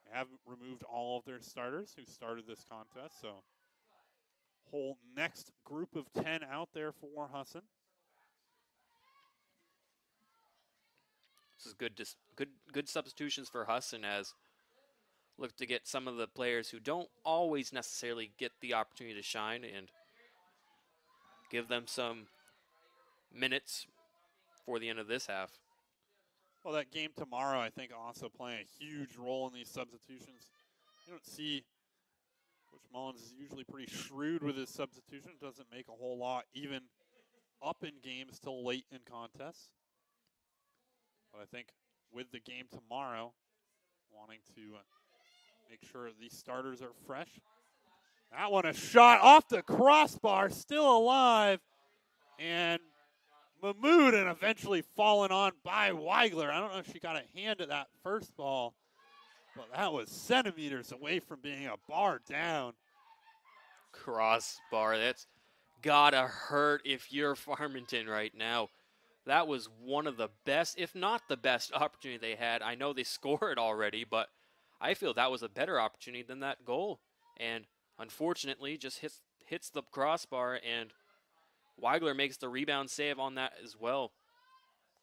They have removed all of their starters who started this contest, so whole next group of 10 out there for Husson. This is good substitutions for Husson, as look to get some of the players who don't always necessarily get the opportunity to shine and give them some minutes for the end of this half. Well, that game tomorrow, I think, also playing a huge role in these substitutions. You don't see Coach Mullins is usually pretty shrewd with his substitution. Doesn't make a whole lot, even up in games till late in contests. But I think with the game tomorrow, wanting to make sure these starters are fresh. That one, a shot off the crossbar, still alive. And Mahmoud, and eventually fallen on by Weigler. I don't know if she got a hand at that first ball, but that was centimeters away from being a bar down. Crossbar, that's gotta hurt if you're Farmington right now. That was one of the best, if not the best, opportunity they had. I know they scored already, but I feel that was a better opportunity than that goal. And unfortunately, just hits the crossbar, and Weigler makes the rebound save on that as well.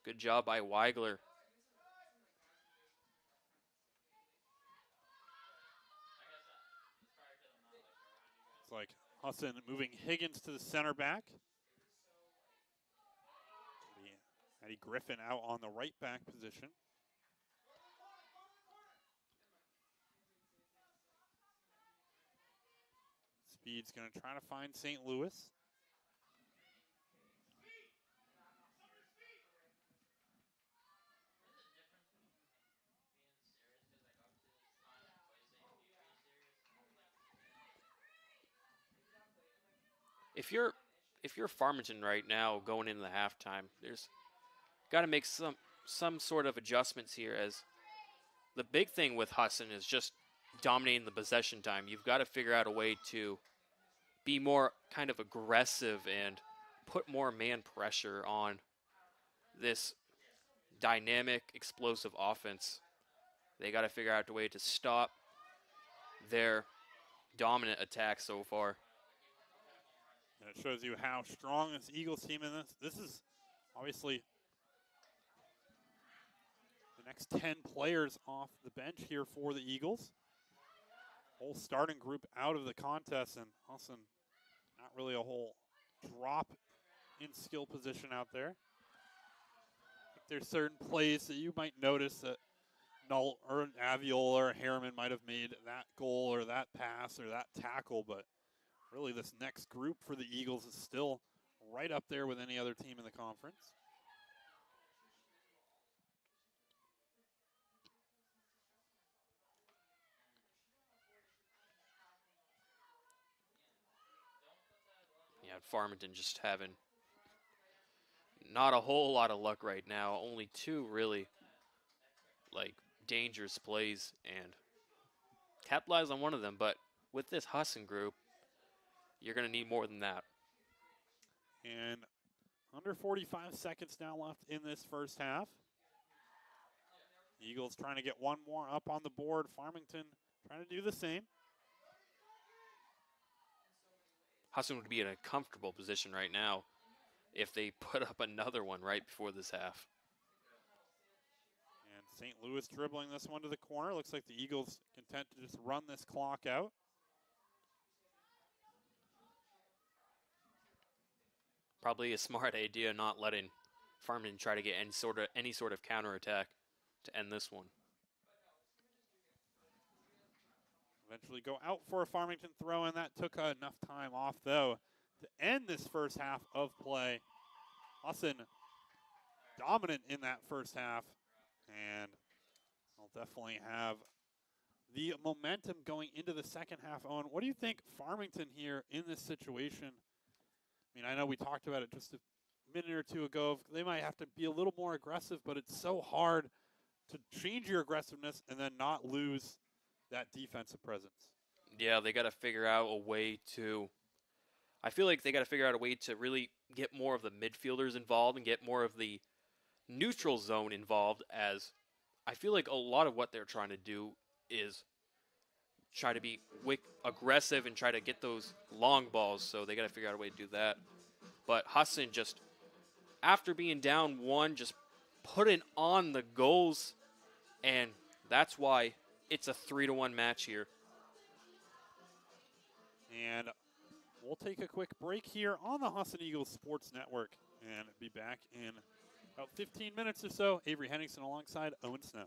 Good job by Weigler. It's like Husson moving Higgins to the center back. Eddie Griffin out on the right back position. Speed's going to try to find St. Louis. If you're Farmington right now going into the halftime, there's got to make some sort of adjustments here, as the big thing with Husson is just dominating the possession time. You've got to figure out a way to be more kind of aggressive and put more man pressure on this dynamic, explosive offense. They got to figure out a way to stop their dominant attack so far. And it shows you how strong this Eagles team is. This is obviously the next 10 players off the bench here for the Eagles. Whole starting group out of the contest, and Husson not really a whole drop in skill position out there. I think there's certain plays that you might notice that Null or Aviola or Harriman might have made that goal or that pass or that tackle, but really this next group for the Eagles is still right up there with any other team in the conference. Yeah, Farmington just having not a whole lot of luck right now. Only two really dangerous plays, and capitalize on one of them. But with this Husson group, you're going to need more than that. And under 45 seconds now left in this first half. The Eagles trying to get one more up on the board. Farmington trying to do the same. Husson would be in a comfortable position right now if they put up another one right before this half. And St. Louis dribbling this one to the corner. Looks like the Eagles content to just run this clock out. Probably a smart idea not letting Farmington try to get any sort of counterattack to end this one. Eventually go out for a Farmington throw, and that took enough time off, though, to end this first half of play. Husson dominant in that first half, and they'll definitely have the momentum going into the second half. Owen, what do you think Farmington here in this situation? I mean, I know we talked about it just a minute or two ago. They might have to be a little more aggressive, but it's so hard to change your aggressiveness and then not lose that defensive presence. Yeah, they got to figure out a way to I feel like they got to figure out a way to really get more of the midfielders involved and get more of the neutral zone involved, as I feel like a lot of what they're trying to do is try to be aggressive and try to get those long balls, so they got to figure out a way to do that. But Husson just, after being down one, just putting on the goals, and that's why it's a 3-1 match here. And we'll take a quick break here on the Husson Eagles Sports Network and be back in about 15 minutes or so. Avery Henningsen alongside Owen Snow.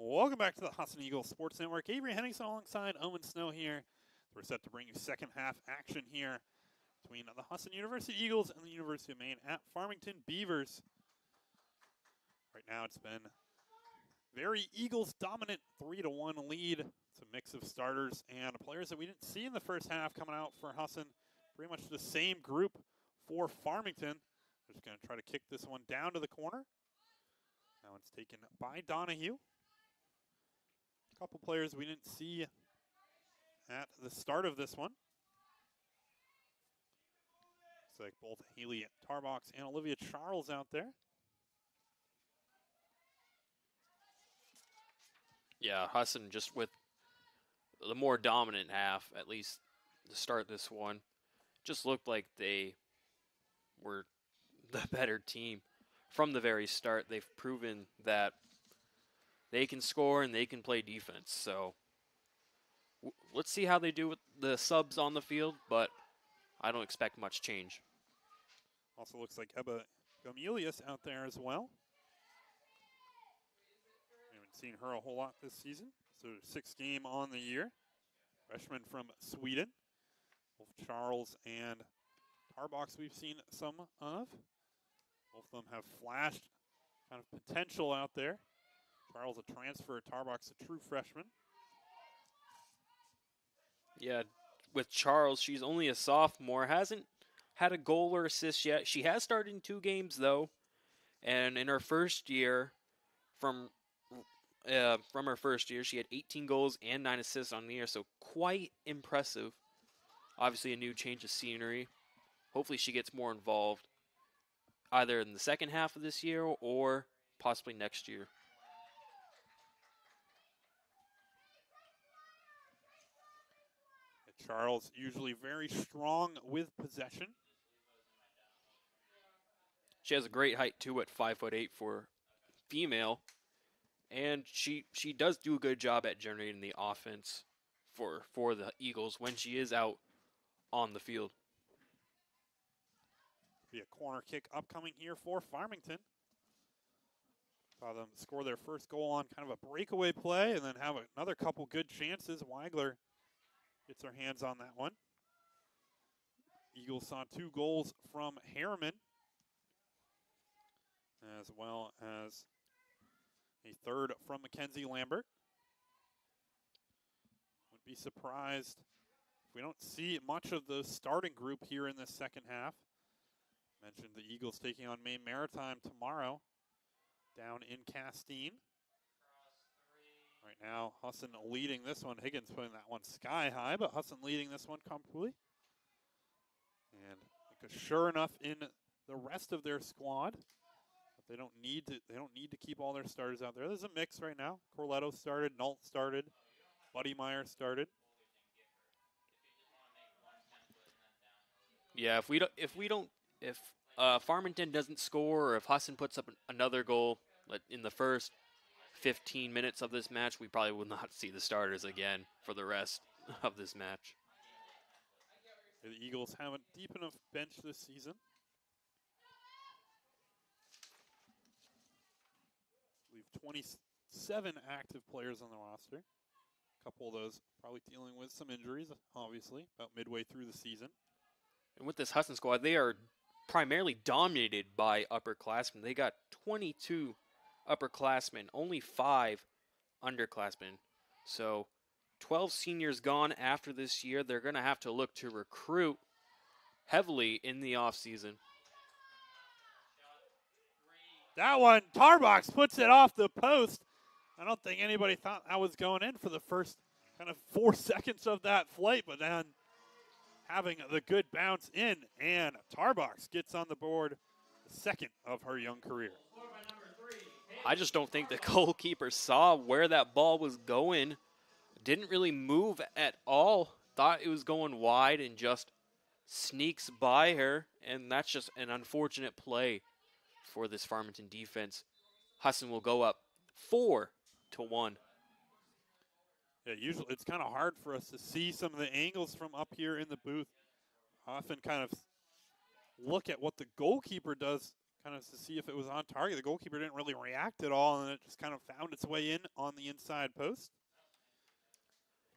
Welcome back to the Husson Eagles Sports Network. Avery Henningsen alongside Owen Snow here. We're set to bring you second half action here between the Husson University Eagles and the University of Maine at Farmington Beavers. Right now it's been very Eagles dominant 3-1 lead. It's a mix of starters and players that we didn't see in the first half coming out for Husson. Pretty much the same group for Farmington. They're just going to try to kick this one down to the corner. Now it's taken by Donahue. A couple players we didn't see at the start of this one. Looks like both Haley Tarbox and Olivia Charles out there. Yeah, Husson just with the more dominant half, at least to start this one, just looked like they were the better team from the very start. They've proven that they can score and they can play defense. So let's see how they do with the subs on the field, but I don't expect much change. Also looks like Ebba Gomelius out there as well. We haven't seen her a whole lot this season. So 6th game on the year. Freshman from Sweden. Both Charles and Tarbox we've seen some of. Both of them have flashed kind of potential out there. Charles a transfer, Tarbox a true freshman. Yeah, with Charles, she's only a sophomore, hasn't had a goal or assist yet. She has started in 2 games, though, and in her first year, from her first year, she had 18 goals and 9 assists on the year, so quite impressive. Obviously, a new change of scenery. Hopefully, she gets more involved, either in the second half of this year or possibly next year. Charles usually very strong with possession. She has a great height, too, at 5'8" for female. And she does do a good job at generating the offense for the Eagles when she is out on the field. Be a corner kick upcoming here for Farmington. Saw them score their first goal on kind of a breakaway play and then have another couple good chances. Weigler gets her hands on that one. Eagles saw 2 goals from Harriman, as well as a third from Mackenzie Lambert. Would be surprised if we don't see much of the starting group here in this second half. Mentioned the Eagles taking on Maine Maritime tomorrow down in Castine. Right now, Husson leading this one. Higgins putting that one sky high, but Husson leading this one comfortably. And because sure enough, in the rest of their squad, they don't need to keep all their starters out there. There's a mix right now. Corletto started, Nault started, Buddy Meyer started. Yeah, if Farmington doesn't score, or if Husson puts up another goal in the first 15 minutes of this match, we probably will not see the starters again for the rest of this match. The Eagles have a deep enough bench this season. I believe 27 active players on the roster. A couple of those probably dealing with some injuries, obviously, about midway through the season. And with this Husson squad, they are primarily dominated by upperclassmen. They got 22 upperclassmen, only 5 underclassmen. So 12 seniors gone after this year. They're going to have to look to recruit heavily in the offseason. That one, Tarbox puts it off the post. I don't think anybody thought that was going in for the first kind of 4 seconds of that flight, but then having the good bounce in, and Tarbox gets on the board, the second of her young career. I just don't think the goalkeeper saw where that ball was going. Didn't really move at all. Thought it was going wide and just sneaks by her, and that's just an unfortunate play for this Farmington defense. Husson will go up 4-1. Yeah, usually it's kind of hard for us to see some of the angles from up here in the booth. Often kind of look at what the goalkeeper does kind of to see if it was on target. The goalkeeper didn't really react at all, and it just kind of found its way in on the inside post.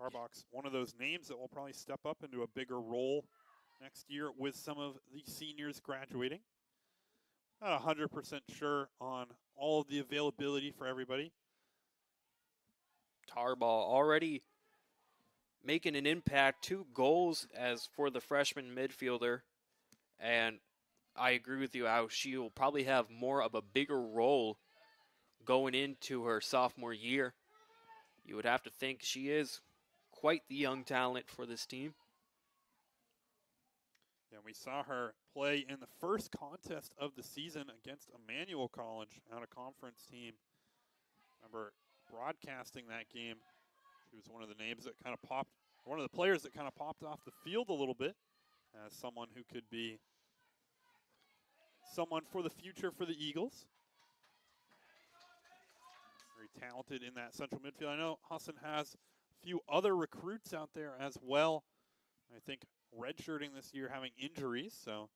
Tarbox, one of those names that will probably step up into a bigger role next year with some of the seniors graduating. Not 100% sure on all of the availability for everybody. Tarball already making an impact, 2 goals as for the freshman midfielder. And I agree with you how she will probably have more of a bigger role going into her sophomore year. You would have to think she is quite the young talent for this team. Yeah, we saw her play in the first contest of the season against Emmanuel College, out of conference team. Remember broadcasting that game. She was one of the names that kind of popped, one of the players that kind of popped off the field a little bit as someone who could be someone for the future for the Eagles. Very talented in that central midfield. I know Husson has a few other recruits out there as well. I think redshirting this year, having injuries. So,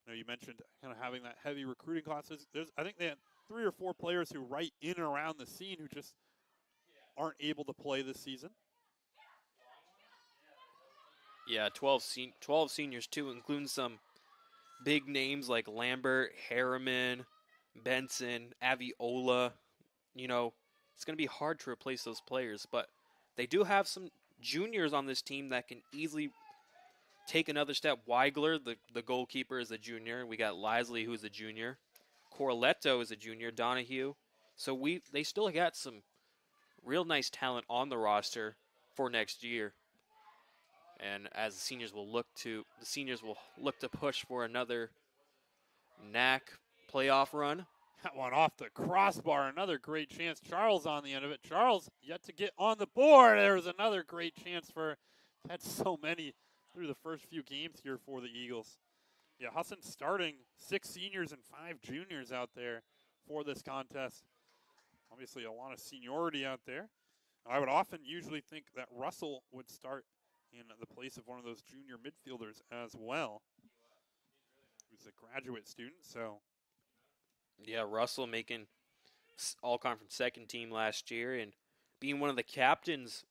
you know, you mentioned kind of having that heavy recruiting classes. I think they had 3 or 4 players who right in and around the scene who just aren't able to play this season. Yeah, 12 seniors too, including some big names like Lambert, Harriman, Benson, Aviola. You know, it's going to be hard to replace those players, but they do have some juniors on this team that can easily take another step. Weigler, the goalkeeper, is a junior. We got Lisley, who's a junior. Corletto is a junior. Donahue. So they still got some real nice talent on the roster for next year. And as the seniors will look to push for another NAC playoff run. That one off the crossbar, another great chance. Charles on the end of it. Charles yet to get on the board. There was another great chance for, had so many through the first few games here for the Eagles. Yeah, Husson starting 6 seniors and 5 juniors out there for this contest. Obviously a lot of seniority out there. I would often usually think that Russell would start in the place of one of those junior midfielders as well, who's a graduate student, so. Yeah, Russell making all-conference second team last year and being one of the captains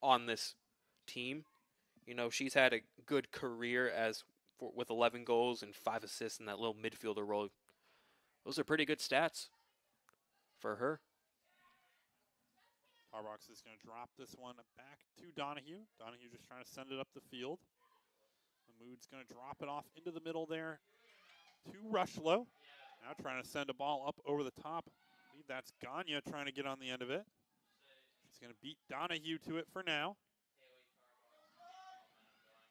on this team. You know, she's had a good career with 11 goals and 5 assists in that little midfielder role. Those are pretty good stats for her. Tarbox is going to drop this one back to Donahue. Donahue just trying to send it up the field. Mahmoud's going to drop it off into the middle there to Rushlow. Now trying to send a ball up over the top. I believe that's Gagne trying to get on the end of it. She's going to beat Donahue to it for now.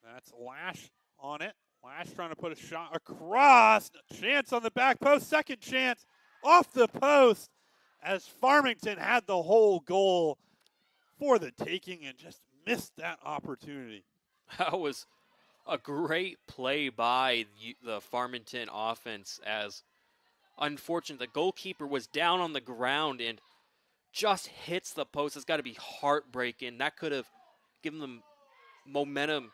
That's Lash on it. Lash trying to put a shot across. Chance on the back post. Second chance off the post as Farmington had the whole goal for the taking and just missed that opportunity. That was a great play by the Farmington offense, as unfortunate the goalkeeper was down on the ground and just hits the post. It's got to be heartbreaking. That could have given them momentum.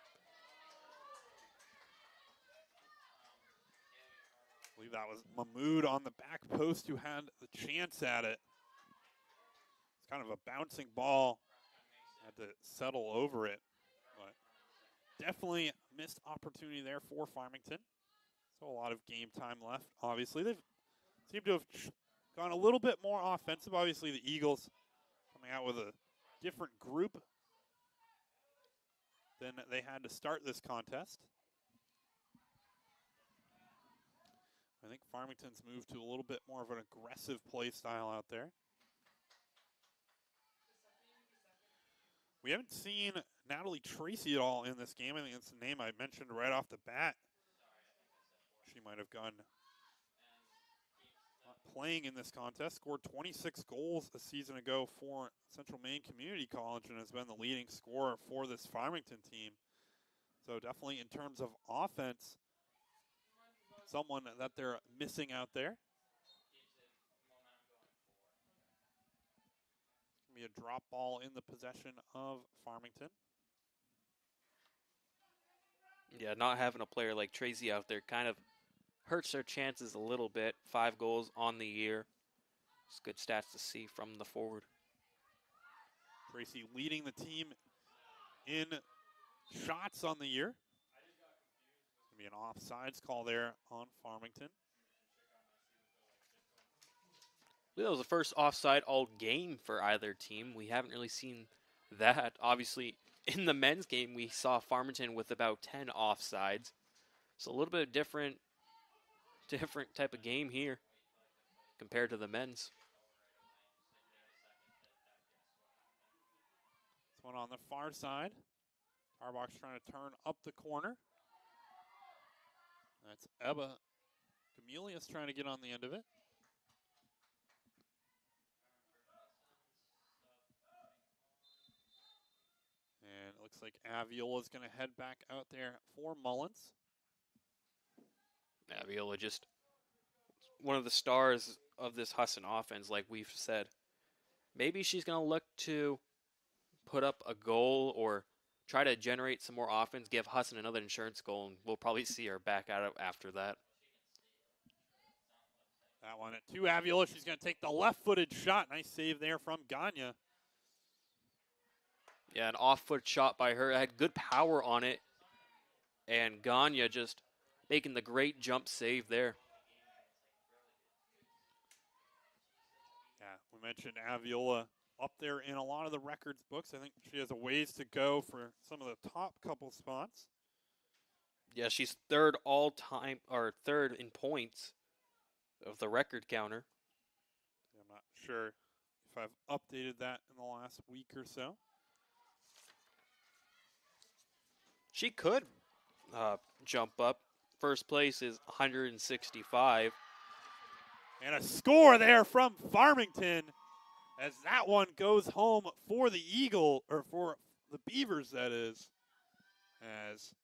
I believe that was Mahmoud on the back post who had the chance at it. It's kind of a bouncing ball. Had to settle over it. But definitely missed opportunity there for Farmington. So a lot of game time left. Obviously, they've seemed to have gone a little bit more offensive. Obviously, the Eagles coming out with a different group than they had to start this contest. I think Farmington's moved to a little bit more of an aggressive play style out there. We haven't seen Natalie Tracy at all in this game. I think it's the name I mentioned right off the bat. She might have gone playing in this contest. Scored 26 goals a season ago for Central Maine Community College and has been the leading scorer for this Farmington team. So definitely in terms of offense, someone that they're missing out there. Be a drop ball in the possession of Farmington. Yeah, not having a player like Tracy out there kind of hurts their chances a little bit. 5 goals on the year. It's good stats to see from the forward. Tracy leading the team in shots on the year. Going to be an offsides call there on Farmington. I believe that was the first offside all game for either team. We haven't really seen that. Obviously, in the men's game, we saw Farmington with about 10 offsides. So a little bit of different type of game here compared to the men's. This one on the far side. Tarbach's trying to turn up the corner. That's Ebba Camelius trying to get on the end of it. And it looks like Aviola's going to head back out there for Mullins. Aviola just one of the stars of this Husson offense, like we've said. Maybe she's going to look to put up a goal or try to generate some more offense, give Husson another insurance goal, and we'll probably see her back out after that. That one to Aviola. She's going to take the left-footed shot. Nice save there from Gagne. Yeah, an off-foot shot by her. It had good power on it. And Gagne just making the great jump save there. Yeah, we mentioned Aviola up there in a lot of the records books. I think she has a ways to go for some of the top couple spots. Yeah, she's third all-time, or third in points of the record counter. I'm not sure if I've updated that in the last week or so. She could jump up. First place is 165. And a score there from Farmington as that one goes home for the Eagle, or for the Beavers, that is. As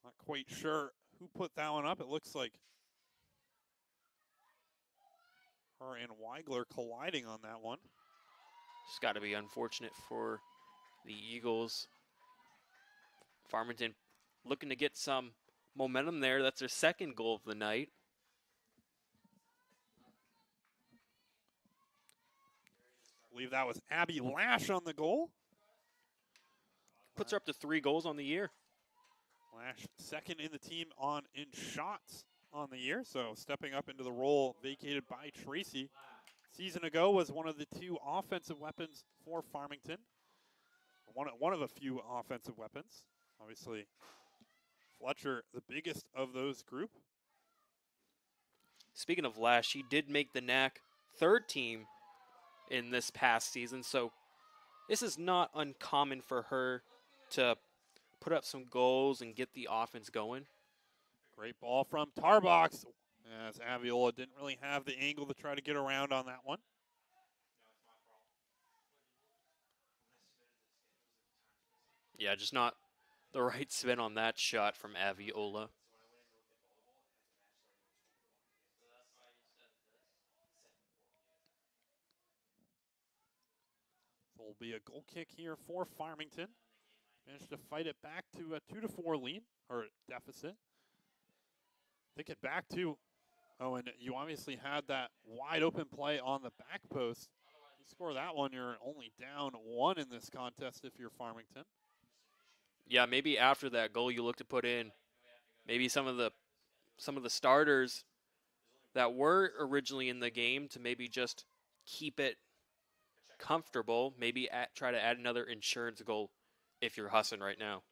not quite sure who put that one up. It looks like her and Weigler colliding on that one. It's got to be unfortunate for the Eagles. Farmington looking to get some momentum there. That's their second goal of the night. I believe that was Abby Lash on the goal. Puts her up to 3 goals on the year. Lash second in the team in shots on the year, so stepping up into the role vacated by Tracy. Season ago was one of the 2 offensive weapons for Farmington. One of a few offensive weapons. Obviously, Fletcher, the biggest of those group. Speaking of Lash, she did make the NAC third team in this past season, so this is not uncommon for her to put up some goals and get the offense going. Great ball from Tarbach, as Aviola didn't really have the angle to try to get around on that one. Yeah, just not the right spin on that shot from Aviola. So it'll be a goal kick here for Farmington. Managed to fight it back to a 2-4 lead, or deficit. Take it back to, and you obviously had that wide open play on the back post. You score that one, you're only down 1 in this contest if you're Farmington. Yeah, maybe after that goal you look to put in maybe some of the starters that were originally in the game to maybe just keep it comfortable, maybe try to add another insurance goal if you're Husson right now.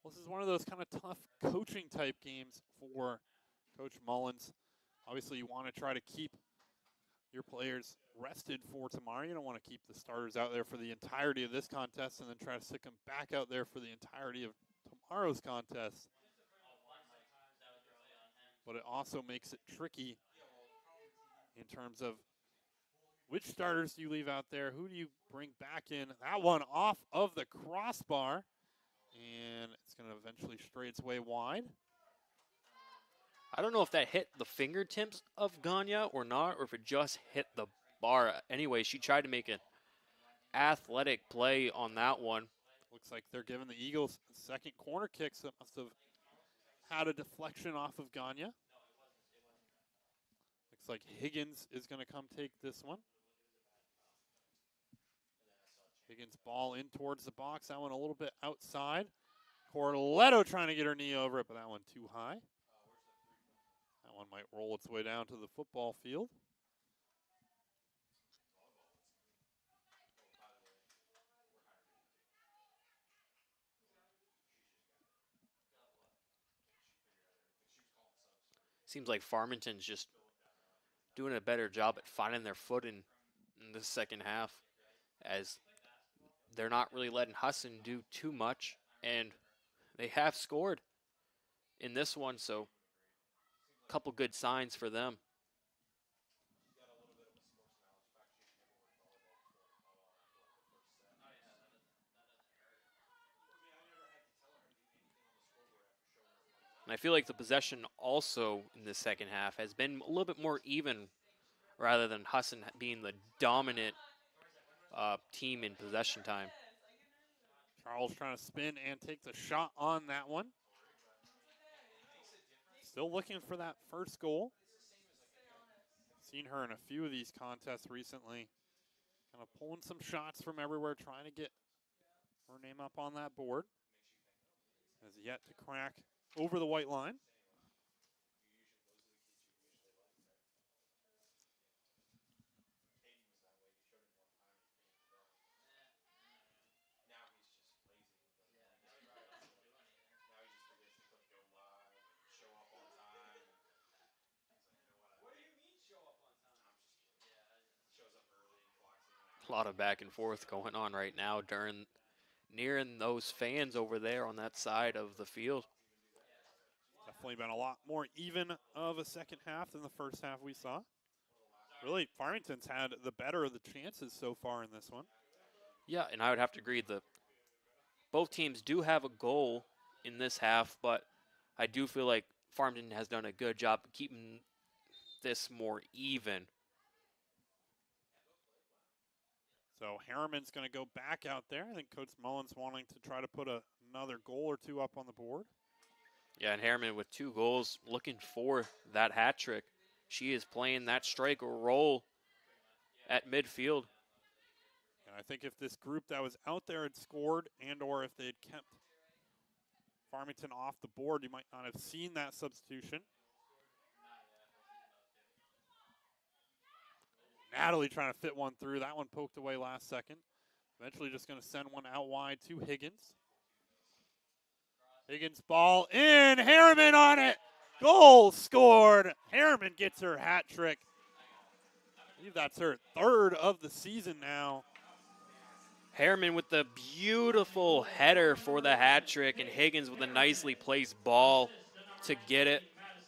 Well, this is one of those kind of tough coaching type games for Coach Mullins. Obviously, you want to try to keep your players rested for tomorrow. You don't want to keep the starters out there for the entirety of this contest and then try to stick them back out there for the entirety of tomorrow's contest. But it also makes it tricky in terms of which starters do you leave out there? Who do you bring back in? That one off of the crossbar. And it's going to eventually stray its way wide. I don't know if that hit the fingertips of Gagne or not, or if it just hit the bar. Anyway, she tried to make an athletic play on that one. Looks like they're giving the Eagles second corner kicks that must have had a deflection off of Gagne. Looks like Higgins is going to come take this one. Higgins ball in towards the box. That one a little bit outside. Corletto trying to get her knee over it, but that one too high. That one might roll its way down to the football field. Seems like Farmington's just doing a better job at finding their footing in the second half, as they're not really letting Husson do too much, and they have scored in this one, so a couple good signs for them. And I feel like the possession also in the second half has been a little bit more even, rather than Husson being the dominant team in possession time. Charles trying to spin and take the shot on that one. Still looking for that first goal. Seen her in a few of these contests recently. Kind of pulling some shots from everywhere, trying to get her name up on that board. Has yet to crack over the white line. A lot of back and forth going on right now nearing those fans over there on that side of the field. Definitely been a lot more even of a second half than the first half we saw. Really, Farmington's had the better of the chances so far in this one. Yeah, and I would have to agree both teams do have a goal in this half, but I do feel like Farmington has done a good job of keeping this more even. So Harriman's going to go back out there. I think Coach Mullins wanting to try to put another goal or two up on the board. Yeah, and Harriman with 2 goals, looking for that hat trick. She is playing that striker role at midfield. And I think if this group that was out there had scored and or if they had kept Farmington off the board, you might not have seen that substitution. Natalie trying to fit one through. That one poked away last second. Eventually just going to send one out wide to Higgins. Higgins ball in. Harriman on it. Goal scored. Harriman gets her hat trick. I believe that's her 3rd of the season now. Harriman with the beautiful header for the hat trick, and Higgins with a nicely placed ball to get it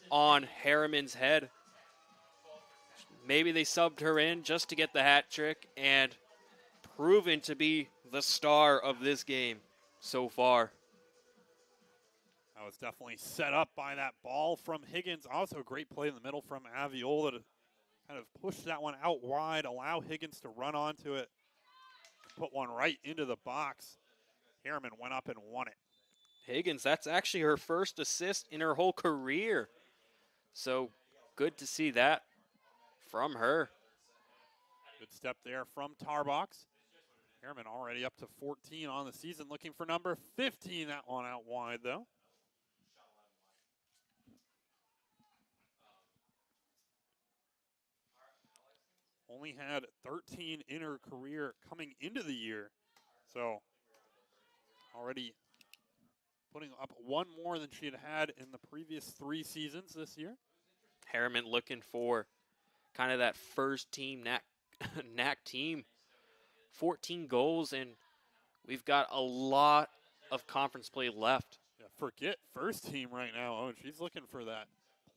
on Harriman's head. Maybe they subbed her in just to get the hat trick, and proven to be the star of this game so far. That was definitely set up by that ball from Higgins. Also a great play in the middle from Aviola to kind of push that one out wide, allow Higgins to run onto it, put one right into the box. Harriman went up and won it. Higgins, that's actually her first assist in her whole career. So good to see that from her. Good step there from Tarbox. Harriman already up to 14 on the season, looking for number 15. That one out wide, though. Only had 13 in her career coming into the year. So already putting up one more than she had had in the previous 3 seasons this year. Harriman looking for kind of that first team NAC team. 14 goals, and we've got a lot of conference play left. Yeah, forget first team right now. Oh, she's looking for that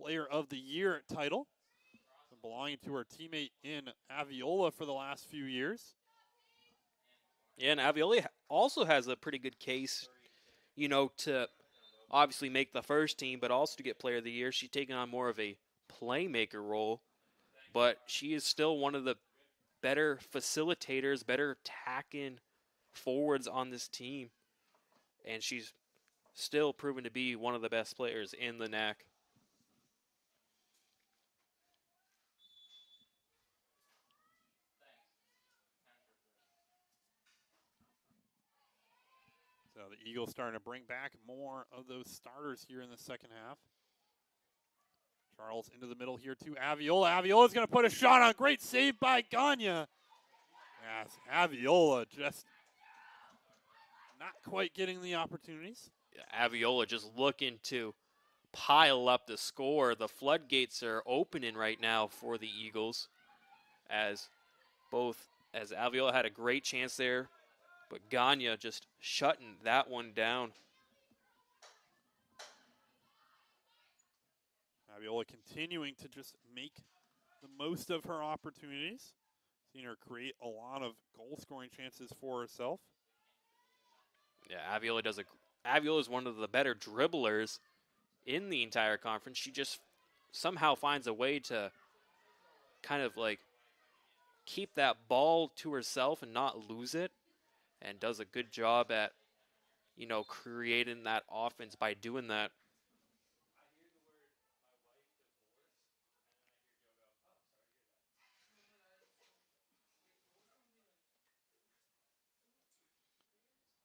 Player of the Year title, belonging to her teammate in Aviola for the last few years. Yeah, and Aviola also has a pretty good case, to obviously make the first team, but also to get Player of the Year. She's taking on more of a playmaker role, but she is still one of the better facilitators, better attacking forwards on this team. And she's still proven to be one of the best players in the NAC. So the Eagles starting to bring back more of those starters here in the second half. Charles into the middle here to Aviola. Aviola's going to put a shot on. Great save by Gagne. Yes, Aviola just not quite getting the opportunities. Aviola just looking to pile up the score. The floodgates are opening right now for the Eagles, as Aviola had a great chance there, but Gagne just shutting that one down. Aviola continuing to just make the most of her opportunities. Seen her create a lot of goal-scoring chances for herself. Yeah, Aviola is one of the better dribblers in the entire conference. She just somehow finds a way to kind of like keep that ball to herself and not lose it, and does a good job at, creating that offense by doing that.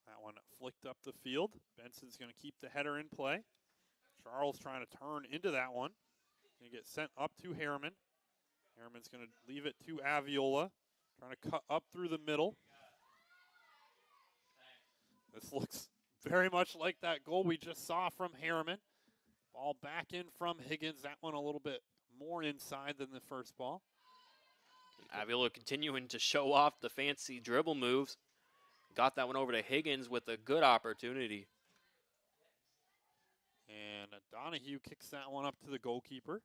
That one flicked up the field. Benson's going to keep the header in play. Charles trying to turn into that one. Going to get sent up to Harriman. Harriman's going to leave it to Aviola. Trying to cut up through the middle. This looks very much like that goal we just saw from Harriman. Ball back in from Higgins. That one a little bit more inside than the first ball. Aviola continuing to show off the fancy dribble moves. Got that one over to Higgins with a good opportunity. And Donahue kicks that one up to the goalkeeper.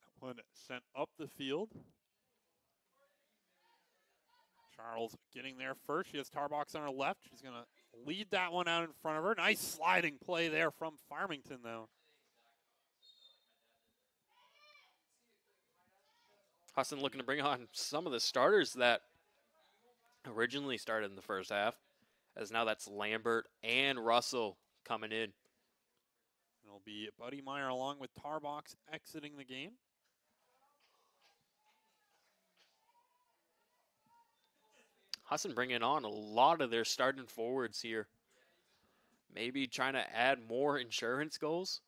That one sent up the field. Charles getting there first. She has Tarbox on her left. She's going to lead that one out in front of her. Nice sliding play there from Farmington, though. Husson looking to bring on some of the starters that originally started in the first half, as now that's Lambert and Russell coming in. It'll be Buddy Meyer along with Tarbox exiting the game. Husson bringing on a lot of their starting forwards here. Maybe trying to add more insurance goals.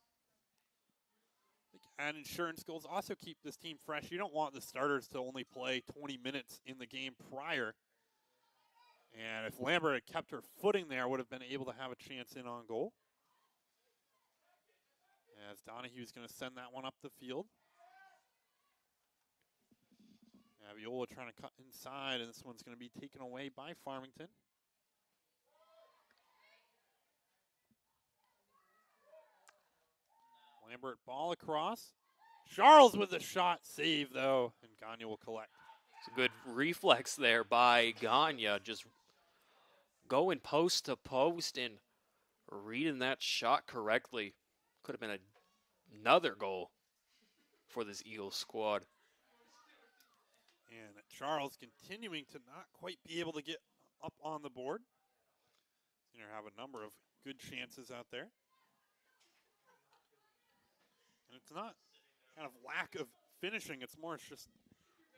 And insurance goals also keep this team fresh. You don't want the starters to only play 20 minutes in the game prior. And if Lambert had kept her footing there, would have been able to have a chance in on goal. As Donahue's going to send that one up the field. Aviola trying to cut inside, and this one's going to be taken away by Farmington. Lambert ball across. Charles with a shot save, though, and Gagne will collect. It's a good reflex there by Gagne, just going post to post and reading that shot correctly. Could have been another goal for this Eagles squad. And Charles continuing to not quite be able to get up on the board. You know, have a number of good chances out there. And it's not kind of lack of finishing. It's more just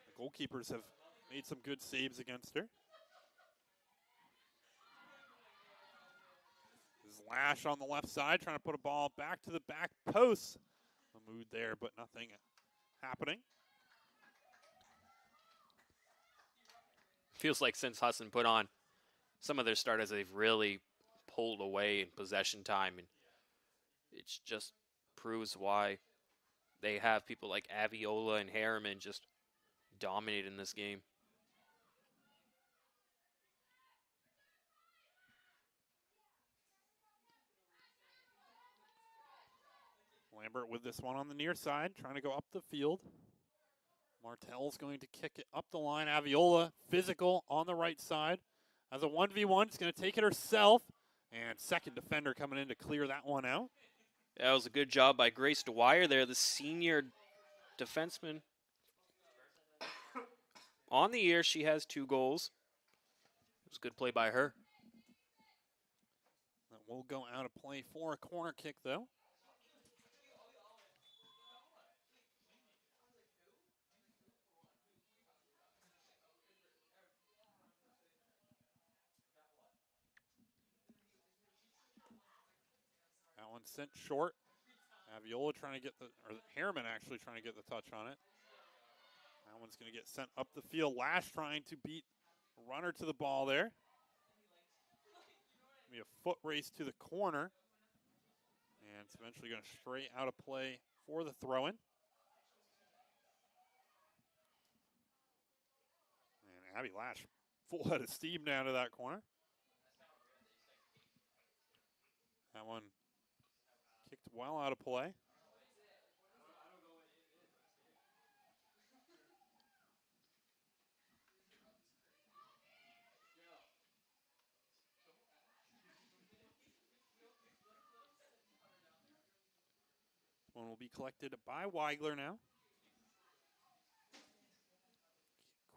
the goalkeepers have made some good saves against her. This is Lash on the left side trying to put a ball back to the back post. A mood there, but nothing happening. Feels like since Husson put on some of their starters, they've really pulled away in possession time, and it just proves why they have people like Aviola and Harriman just dominating this game. Lambert with this one on the near side, trying to go up the field. Martell's going to kick it up the line. Aviola, physical on the right side. As a 1v1, she's going to take it herself. And second defender coming in to clear that one out. That was a good job by Grace Dwyer there, the senior defenseman on the year, she has 2 goals. It was a good play by her. That will go out of play for a corner kick, though. That one sent short. Aviola trying to get Harriman actually trying to get the touch on it. That one's going to get sent up the field. Lash trying to beat a runner to the ball there. Be a foot race to the corner. And it's eventually going to stray out of play for the throw-in. And Abby Lash full head of steam down to that corner. That one kicked well out of play. One will be collected by Weigler now.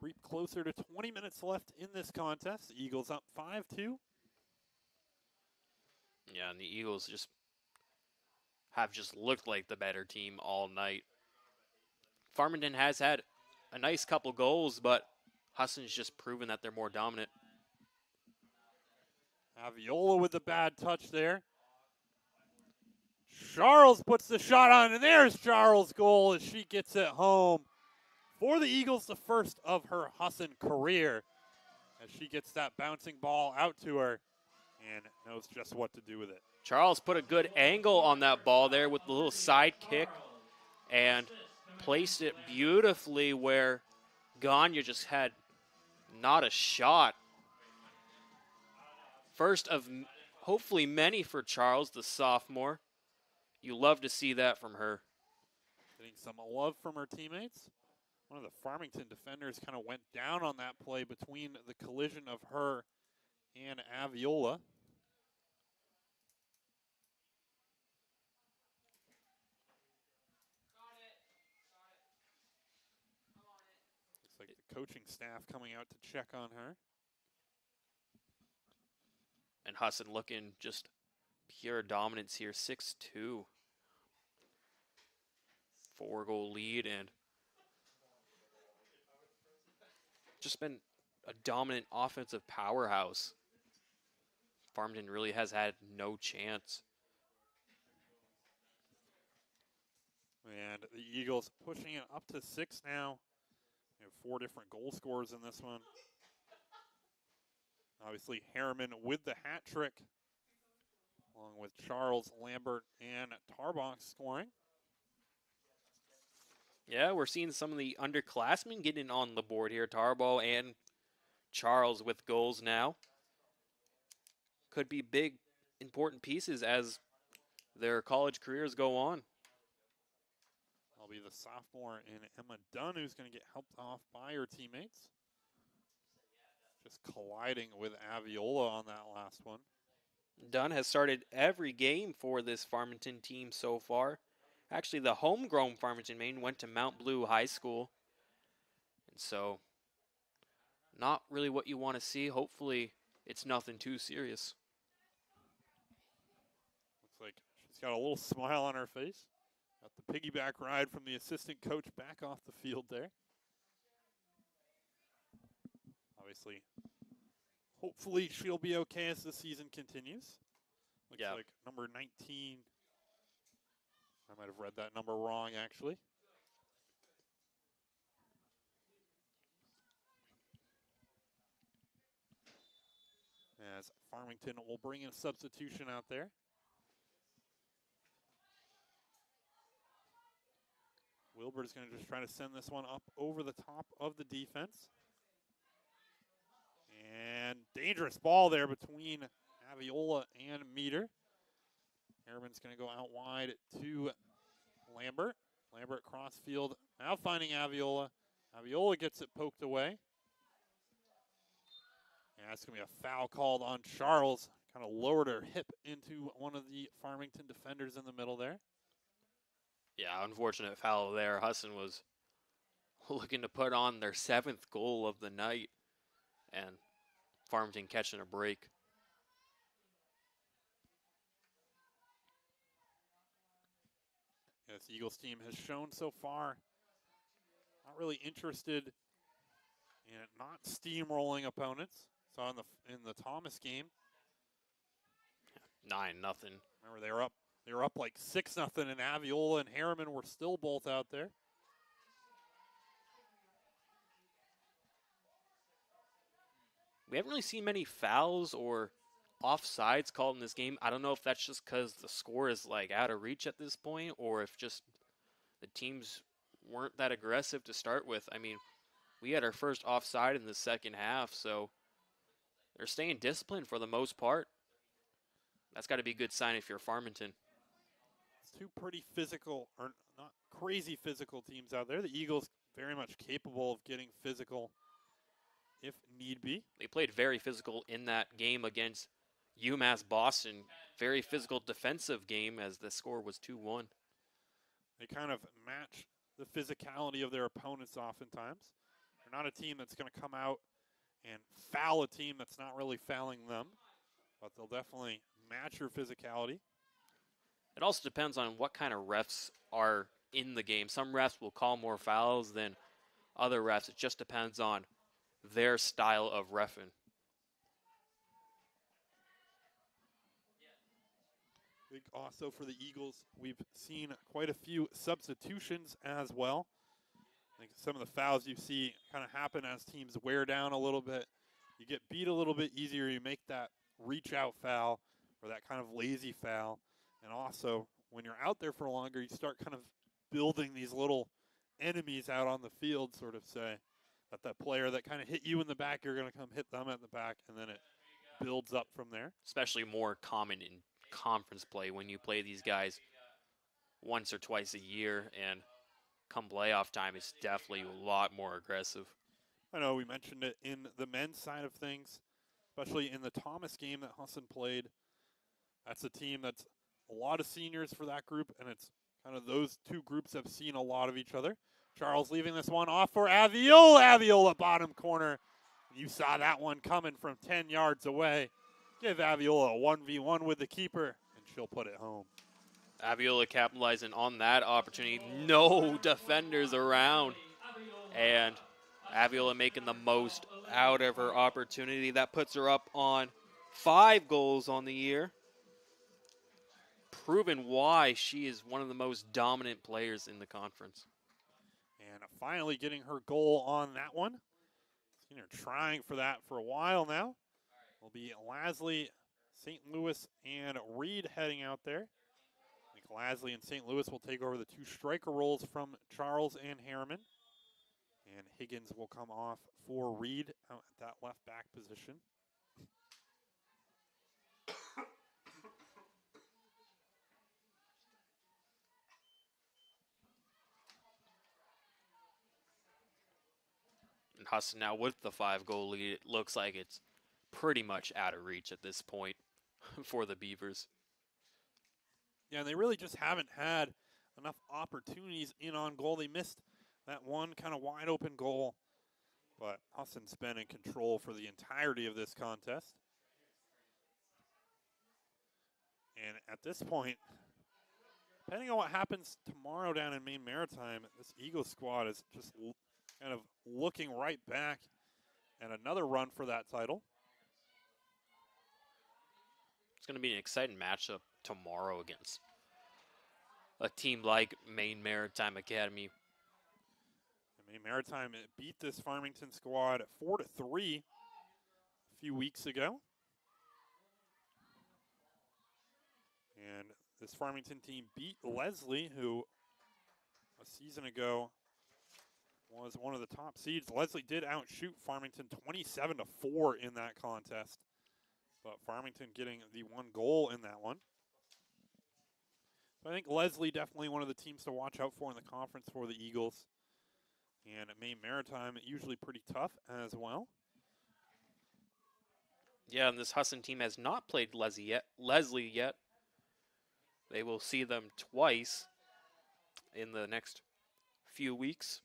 Creep closer to 20 minutes left in this contest. The Eagles up 5-2. Yeah, and the Eagles have looked like the better team all night. Farmington has had a nice couple goals, but Husson's just proven that they're more dominant. Aviola with the bad touch there. Charles puts the shot on, and there's Charles' goal as she gets it home. For the Eagles, the first of her Husson career, as she gets that bouncing ball out to her and knows just what to do with it. Charles put a good angle on that ball there with the little side kick and placed it beautifully where Gagne just had not a shot. First of hopefully many for Charles, the sophomore. You love to see that from her. Getting some love from her teammates. One of the Farmington defenders kind of went down on that play between the collision of her and Aviola. Looks like the coaching staff coming out to check on her. And Husson looking just pure dominance here, 6-2. 4-goal lead and just been a dominant offensive powerhouse. Farmington really has had no chance. And the Eagles pushing it up to 6 now. We have 4 different goal scorers in this one. Obviously, Harriman with the hat trick, along with Charles, Lambert, and Tarbach scoring. Yeah, we're seeing some of the underclassmen getting on the board here. Tarbo and Charles with goals now. Could be big, important pieces as their college careers go on. That'll be the sophomore in Emma Dunn, who's going to get helped off by her teammates. Just colliding with Aviola on that last one. Dunn has started every game for this Farmington team so far. Actually, the homegrown Farmington, Maine went to Mount Blue High School. And so, not really what you want to see. Hopefully, it's nothing too serious. Looks like she's got a little smile on her face. Got the piggyback ride from the assistant coach back off the field there. Obviously, hopefully she'll be okay as the season continues. Looks like number 19. I might have read that number wrong, actually. As Farmington will bring in a substitution out there. Wilbert is going to just try to send this one up over the top of the defense. And dangerous ball there between Aviola and Meter. Harriman's going to go out wide to Lambert. Lambert cross field, now finding Aviola. Aviola gets it poked away. And that's going to be a foul called on Charles. Kind of lowered her hip into one of the Farmington defenders in the middle there. Yeah, unfortunate foul there. Husson was looking to put on their 7th goal of the night, and Farmington catching a break. This Eagles team has shown so far not really interested in not steamrolling opponents. Saw in the Thomas game. 9-0. Remember they were up like 6-0, and Aviola and Harriman were still both out there. We haven't really seen many fouls or offsides called in this game. I don't know if that's just because the score is like out of reach at this point, or if just the teams weren't that aggressive to start with. I mean, we had our first offside in the second half, so they're staying disciplined for the most part. That's got to be a good sign if you're Farmington. It's two pretty physical, or not crazy physical teams out there. The Eagles very much capable of getting physical if need be. They played very physical in that game against UMass Boston. Very physical defensive game as the score was 2-1. They kind of match the physicality of their opponents oftentimes. They're not a team that's going to come out and foul a team that's not really fouling them, but they'll definitely match your physicality. It also depends on what kind of refs are in the game. Some refs will call more fouls than other refs. It just depends on their style of reffing. Big also for the Eagles, we've seen quite a few substitutions as well. I think some of the fouls you see kind of happen as teams wear down a little bit. You get beat a little bit easier. You make that reach out foul or that kind of lazy foul. And also, when you're out there for longer, you start kind of building these little enemies out on the field, sort of say. That player that kind of hit you in the back, you're going to come hit them at the back, and then it builds up from there. Especially more common in conference play when you play these guys once or twice a year, and come playoff time, it's definitely a lot more aggressive. I know we mentioned it in the men's side of things, especially in the Thomas game that Husson played. That's a team that's a lot of seniors for that group, and it's kind of those two groups have seen a lot of each other. Charles leaving this one off for Aviola. Aviola bottom corner. You saw that one coming from 10 yards away. Give Aviola a 1v1 with the keeper, and she'll put it home. Aviola capitalizing on that opportunity. No defenders around. And Aviola making the most out of her opportunity. That puts her up on 5 goals on the year. Proving why she is one of the most dominant players in the conference. And finally getting her goal on that one. Seen her trying for that for a while now. Will be Lasley, St. Louis, and Reed heading out there. I think Lasley and St. Louis will take over the 2 striker roles from Charles and Harriman. And Higgins will come off for Reed out at that left back position. And Husson now with the 5-goal lead, it looks like it's pretty much out of reach at this point for the Beavers. Yeah, and they really just haven't had enough opportunities in on goal. They missed that one kind of wide open goal, but Husson's been in control for the entirety of this contest. And at this point, depending on what happens tomorrow down in Maine Maritime, this Eagles squad is just kind of looking right back at another run for that title. It's going to be an exciting matchup tomorrow against a team like Maine Maritime Academy. Maine Maritime beat this Farmington squad 4-3 a few weeks ago. And this Farmington team beat Leslie, who a season ago was one of the top seeds. Leslie did outshoot Farmington 27-4 in that contest, but Farmington getting the 1 goal in that one. So I think Leslie definitely one of the teams to watch out for in the conference for the Eagles. And Maine Maritime usually pretty tough as well. Yeah, and this Husson team has not played Leslie yet. They will see them twice in the next few weeks.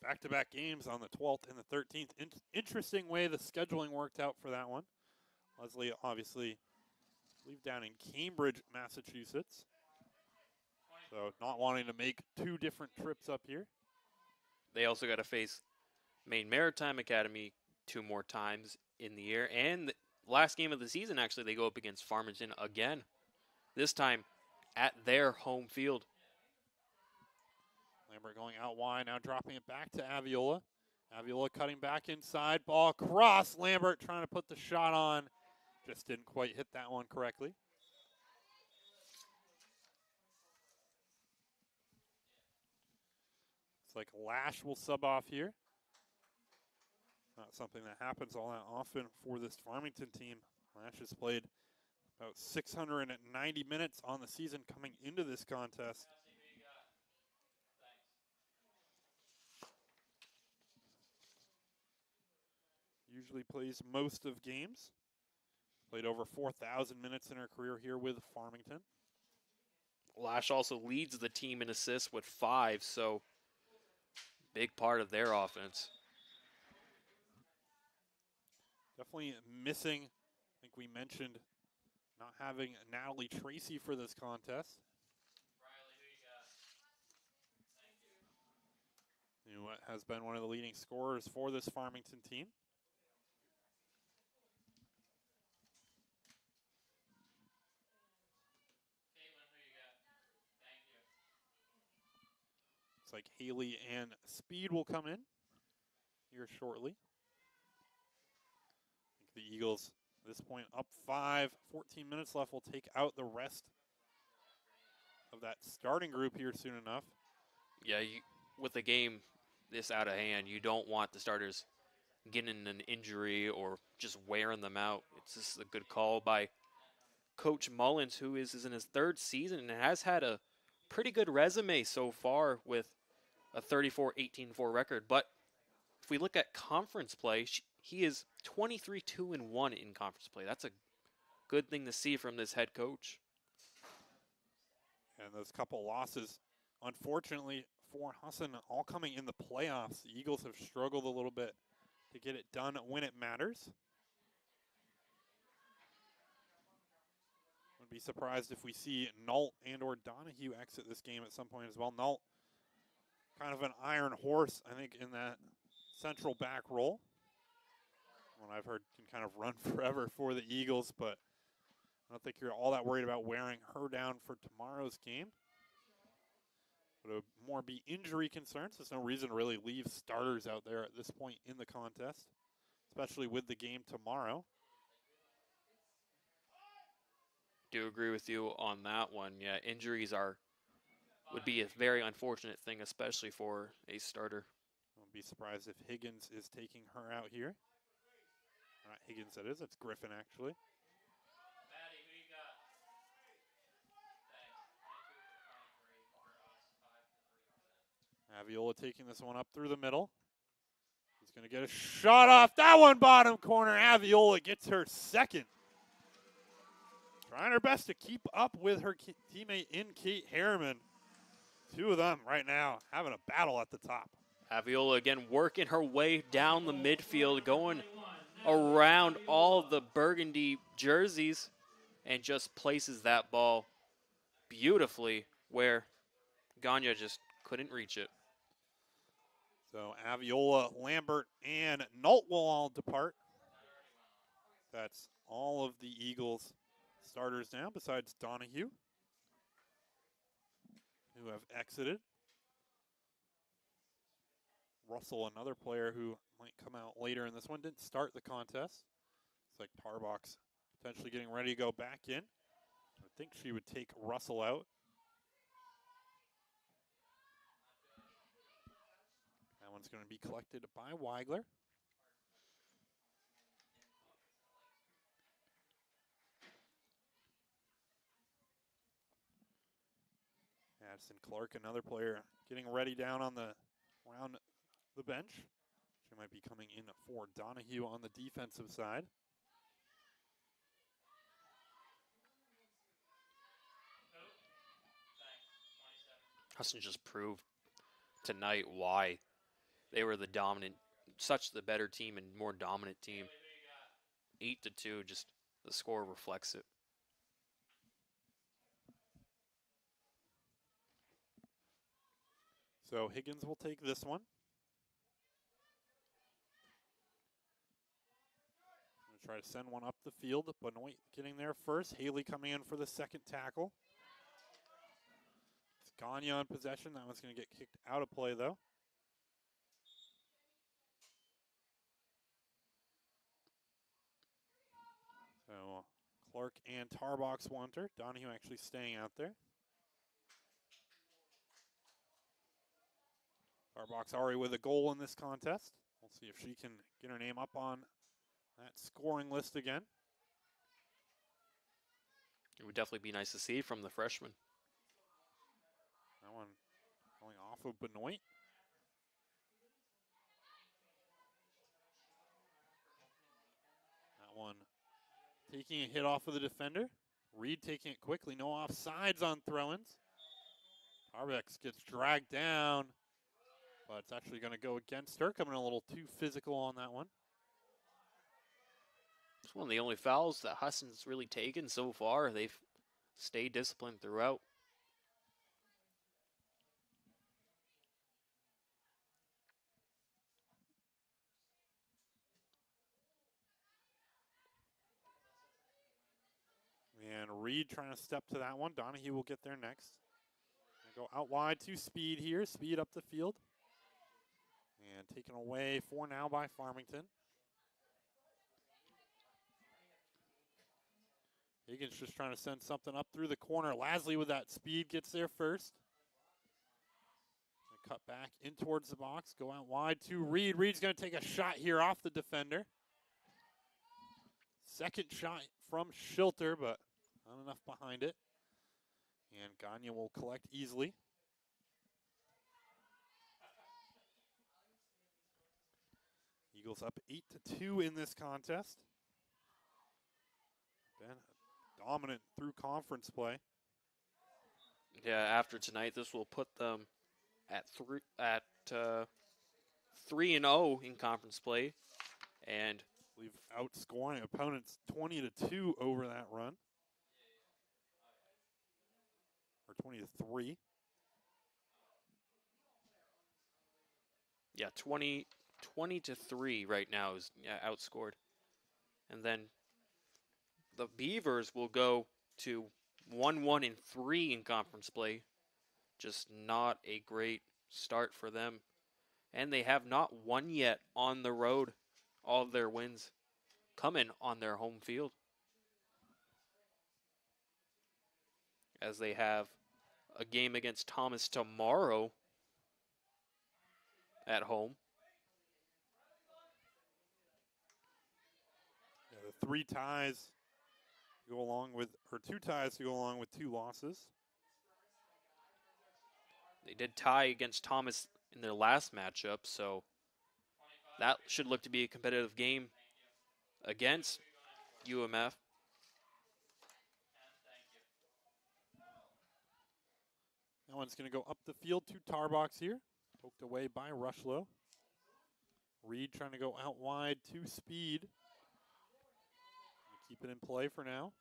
back-to-back games on the 12th and the 13th. Interesting way the scheduling worked out for that one. Leslie, obviously, I believe down in Cambridge, Massachusetts. So not wanting to make two different trips up here. They also got to face Maine Maritime Academy 2 more times in the year. And the last game of the season, actually, they go up against Farmington again. This time at their home field. Lambert going out wide, now dropping it back to Aviola. Aviola cutting back inside, ball across. Lambert trying to put the shot on. Just didn't quite hit that one correctly. Looks like Lash will sub off here. Not something that happens all that often for this Farmington team. Lash has played about 690 minutes on the season coming into this contest. Usually plays most of games. Played over 4,000 minutes in her career here with Farmington. Lash also leads the team in assists with 5, so big part of their offense. Definitely missing, I think we mentioned, not having Natalie Tracy for this contest. Riley, who you got? Thank you. Who has been one of the leading scorers for this Farmington team. Caitlin, who you got? Thank you. Looks like Haley and Speed will come in here shortly. I think the Eagles, at this point, up 5, 14 minutes left, will take out the rest of that starting group here soon enough. Yeah, with the game this out of hand, you don't want the starters getting an injury or just wearing them out. It's just a good call by Coach Mullins, who is in his 3rd season and has had a pretty good resume so far with a 34-18-4 record. But if we look at conference play, he is 23-2-1 in conference play. That's a good thing to see from this head coach. And those couple losses, unfortunately for Husson, all coming in the playoffs. The Eagles have struggled a little bit to get it done when it matters. Wouldn't be surprised if we see Nault and or Donahue exit this game at some point as well. Nault, kind of an iron horse, I think, in that central back role. One I've heard can kind of run forever for the Eagles, but I don't think you're all that worried about wearing her down for tomorrow's game. But it would more be injury concerns. There's no reason to really leave starters out there at this point in the contest, especially with the game tomorrow. Do agree with you on that one. Yeah, injuries would be a very unfortunate thing, especially for a starter. I wouldn't be surprised if Higgins is taking her out here. Not Higgins, that is. It's Griffin, actually. Maddie, who you got? Thanks. 22 for 23 for us, 5 to 3%. Aviola taking this one up through the middle. He's going to get a shot off. That one bottom corner. Aviola gets her 2nd. Trying her best to keep up with her teammate in Kate Harriman. 2 of them right now having a battle at the top. Aviola again working her way down the midfield, going around all the burgundy jerseys, and just places that ball beautifully where Ganya just couldn't reach it. So Aviola, Lambert, and Nault will all depart. That's all of the Eagles starters now, besides Donahue, who have exited. Russell, another player who might come out later in this one, didn't start the contest. It's like Tarbox potentially getting ready to go back in. I think she would take Russell out. That one's going to be collected by Weigler. Addison Clark, another player, getting ready down on around the bench. She might be coming in for Donahue on the defensive side. Husson just proved tonight why They were the dominant, such the better team and more dominant team. 8-2, just the score reflects it. So Higgins will take this one. Going to try to send one up the field. Benoit getting there first. Haley coming in for the second tackle. It's Gagne on possession. That one's going to get kicked out of play, though. So Clark and Tarbox want her. Donahue actually staying out there. Tarbox already with a goal in this contest. We'll see if she can get her name up on that scoring list again. It would definitely be nice to see from the freshman. That one going off of Benoit. That one taking a hit off of the defender. Reed taking it quickly. No offsides on throw-ins. Tarbox gets dragged down, but it's actually going to go against her. Coming a little too physical on that one. It's one of the only fouls that Husson's really taken so far. They've stayed disciplined throughout. And Reed trying to step to that one. Donahue will get there next. Go out wide to Speed here. Speed up the field. And taken away for now by Farmington. Higgins just trying to send something up through the corner. Lasley with that speed gets there first. Cut back in towards the box. Go out wide to Reed. Reed's going to take a shot here off the defender. Second shot from Schilter, but not enough behind it. And Gagne will collect easily. Eagles up 8-2 in this contest. Been dominant through conference play. Yeah, after tonight, this will put them at 3-0 in conference play, and We've outscoring opponents 20-2 over that run, or 20-3. Yeah, 20-3 right now is outscored, and then the Beavers will go to 1-1-3 in conference play. Just not a great start for them. And they have not won yet on the road. All of their wins coming on their home field. As they have a game against Thomas tomorrow at home. Yeah, the 3 ties go along with, or 2 ties to go along with 2 losses. They did tie against Thomas in their last matchup, so that should look to be a competitive game against UMF. That one's going to go up the field to Tarbox here. Poked away by Rushlow. Reed trying to go out wide to Speed. Keep it in play for now.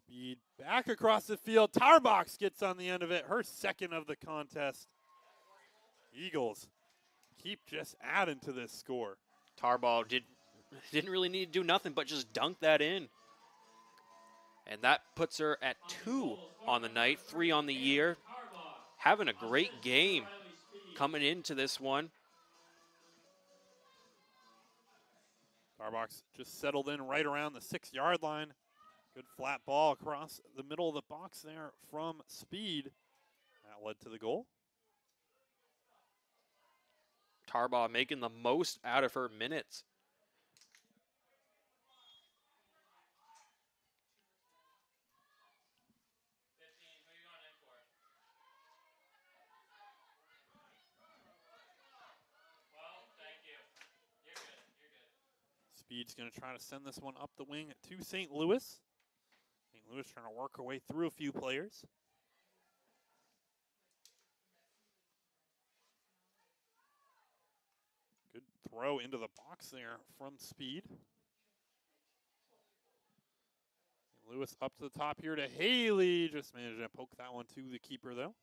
Speed back across the field. Tarbox gets on the end of it. Her second of the contest. Eagles keep just adding to this score. Tarball didn't really need to do nothing but just dunk that in. And that puts her at 2 on the night, 3 on the year. Having a great game coming into this one. Tarbox just settled in right around the 6-yard line. Good flat ball across the middle of the box there from Speed. That led to the goal. Tarbaugh making the most out of her minutes. Speed's going to try to send this one up the wing to St. Louis. St. Louis trying to work her way through a few players. throw into the box there from speed. Lewis up to the top here to Haley. Just managed to poke that one to the keeper, though.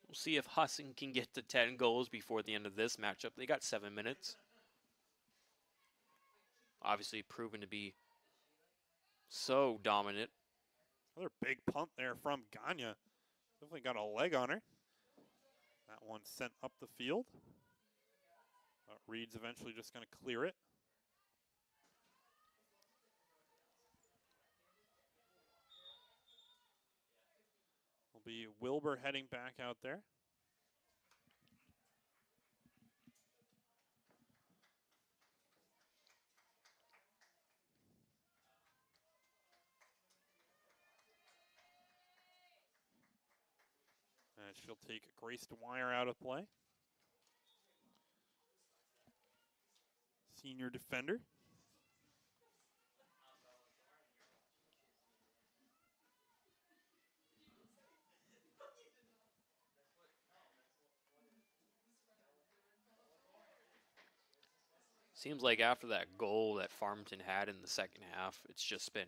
We'll see if Husson can get to 10 goals before the end of this matchup. They got 7 minutes. Obviously proven to be so dominant. Another big punt there from Gagne. Definitely got a leg on her. That one sent up the field. But Reed's eventually just going to clear it. Will be Wilbur heading back out there. And she'll take Grace Dwyer out of play. Senior defender. Seems like after that goal that Farmington had in the second half, it's just been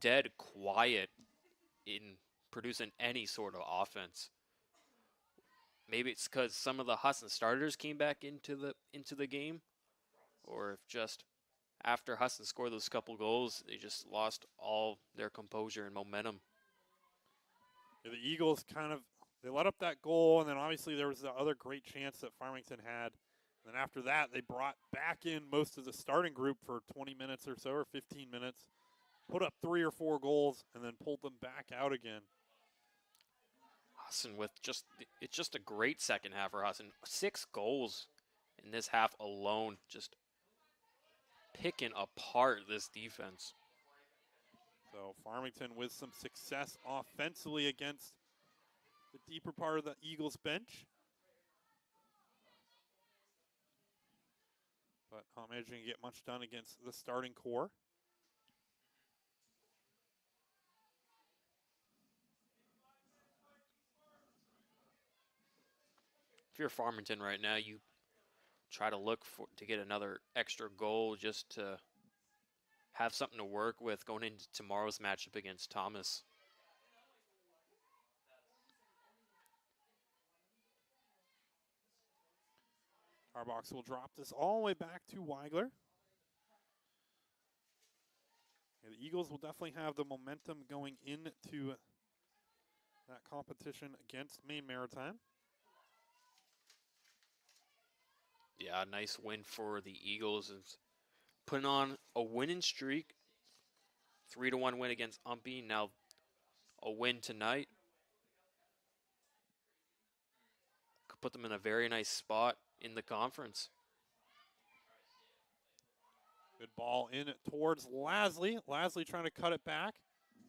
dead quiet in producing any sort of offense. Maybe it's because some of the Husson starters came back into the game, or if just after Husson scored those couple goals, they just lost all their composure and momentum. Yeah, the Eagles they let up that goal, and then obviously there was the other great chance that Farmington had. And then after that, they brought back in most of the starting group for 20 minutes or so, or 15 minutes, put up 3 or 4 goals, and then pulled them back out again. Husson it's just a great second half for Husson. 6 goals in this half alone, just picking apart this defense. So Farmington with some success offensively against the deeper part of the Eagles bench. But not managing to get much done against the starting core. If you're Farmington right now, you try to look to get another extra goal just to have something to work with going into tomorrow's matchup against Thomas. Tarbox will drop this all the way back to Weigler. Yeah, the Eagles will definitely have the momentum going into that competition against Maine Maritime. Yeah, nice win for the Eagles. It's putting on a winning streak. 3-1 win against Umpy. Now a win tonight. Could put them in a very nice spot in the conference. Good ball in towards Lasley. Lasley trying to cut it back.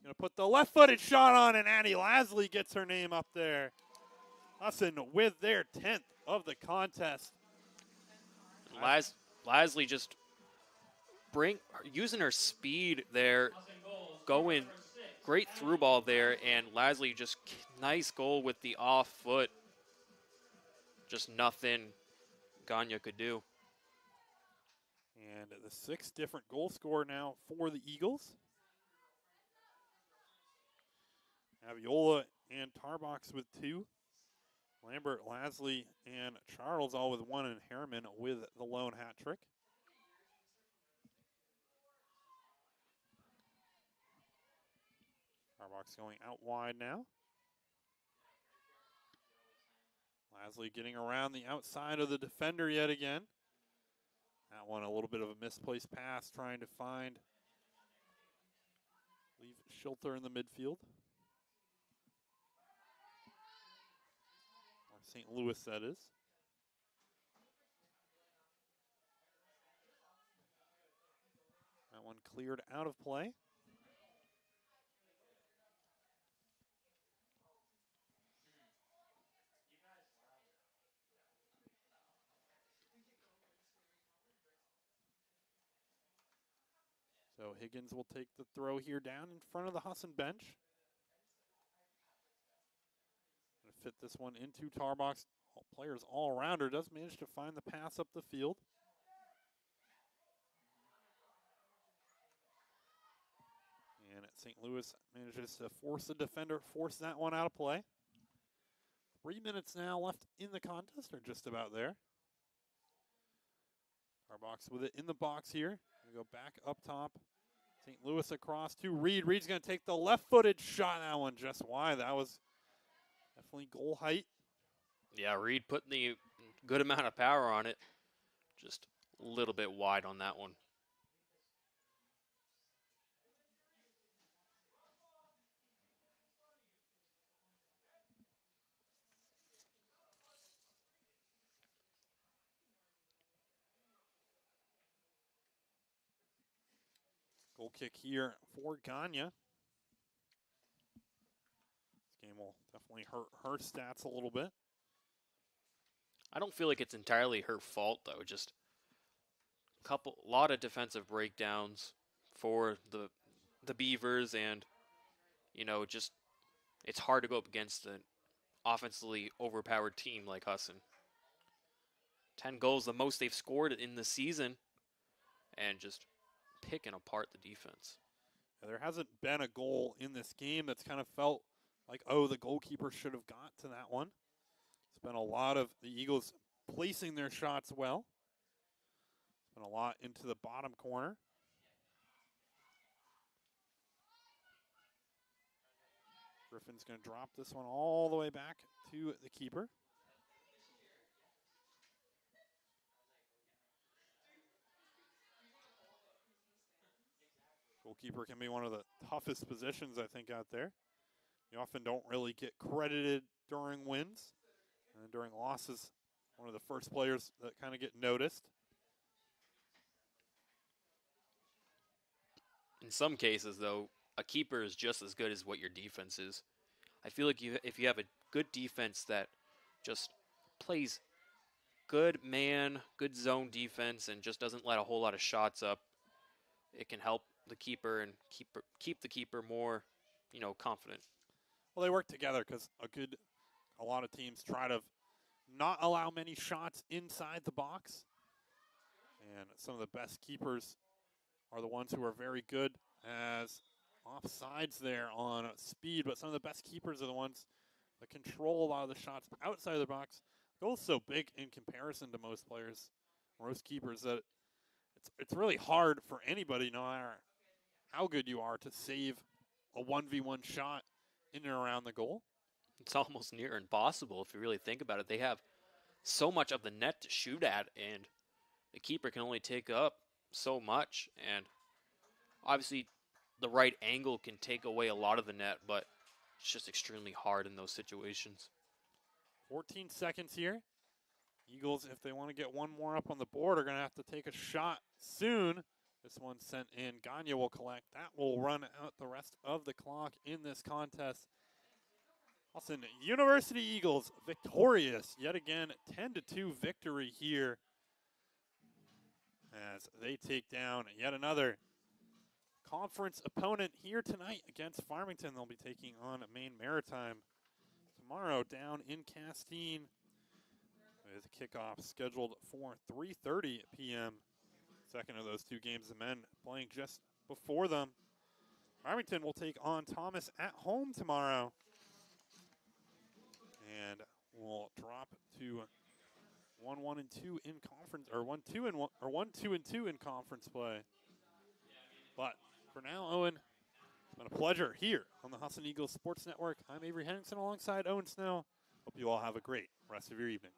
Going to put the left-footed shot on, and Addie Lasley gets her name up there. Husson with their 10th of the contest. Lasley just using her speed there, going great through ball there, and Lasley just nice goal with the off foot. Just nothing Gagne could do. And the 6th different goal scorer now for the Eagles. Aviola and Tarbox with 2. Lambert, Lasley, and Charles all with 1, and Harriman with the lone hat trick. Tarbox going out wide now. Lasley getting around the outside of the defender yet again. That one a little bit of a misplaced pass, trying to leave Schilter in the midfield. Or St. Louis, that is. That one cleared out of play. So Higgins will take the throw here down in front of the Husson bench. fit this one into tar box. Players all around her, does manage to find the pass up the field. And St. Louis manages to force the defender, force that one out of play. 3 minutes now left in the contest, or just about there. Tar box with it in the box here. Gonna go back up top. St. Louis across to Reed. Reed's gonna take the left-footed shot. That one just wide. That was definitely goal height. Yeah, Reed putting the good amount of power on it. Just a little bit wide on that one. Goal kick here for Gagne. This game will definitely hurt her stats a little bit. I don't feel like it's entirely her fault though. Just a lot of defensive breakdowns for the Beavers, and just it's hard to go up against an offensively overpowered team like Husson. 10 goals, the most they've scored in the season, and just picking apart the defense. Yeah, there hasn't been a goal in this game that's kind of felt like, oh, the goalkeeper should have got to that one. It's been a lot of the Eagles placing their shots well. It's been a lot into the bottom corner. Griffin's going to drop this one all the way back to the keeper. Goalkeeper can be one of the toughest positions, I think, out there. You often don't really get credited during wins. And during losses, one of the first players that kind of get noticed. In some cases, though, a keeper is just as good as what your defense is. I feel like if you have a good defense that just plays good man, good zone defense, and just doesn't let a whole lot of shots up, it can help the keeper and keep the keeper more, confident. Well, they work together because a lot of teams try to not allow many shots inside the box. And some of the best keepers are the ones who are very good as offsides there on speed, but some of the best keepers are the ones that control a lot of the shots outside of the box. Goal's so big in comparison to most players, most keepers, that it's really hard for anybody, no matter how good you are, to save a 1v1 shot in and around the goal. It's almost near impossible if you really think about it. They have so much of the net to shoot at, and the keeper can only take up so much. And obviously, the right angle can take away a lot of the net, but it's just extremely hard in those situations. 14 seconds here. Eagles, if they want to get one more up on the board, are going to have to take a shot soon. This one's sent in. Gagne will collect. That will run out the rest of the clock in this contest. Husson University Eagles victorious yet again, 10-2 victory here as they take down yet another conference opponent here tonight against Farmington. They'll be taking on Maine Maritime tomorrow down in Castine, with a kickoff scheduled for 3:30 p.m. Second of those two games, the men playing just before them. Farmington will take on Thomas at home tomorrow, and will drop to 1-1-2 in conference, or 1-2-1, or 1-2-2 in conference play. But for now, Owen, it's been a pleasure here on the Husson Eagles Sports Network. I'm Avery Henningsen alongside Owen Snow. Hope you all have a great rest of your evening.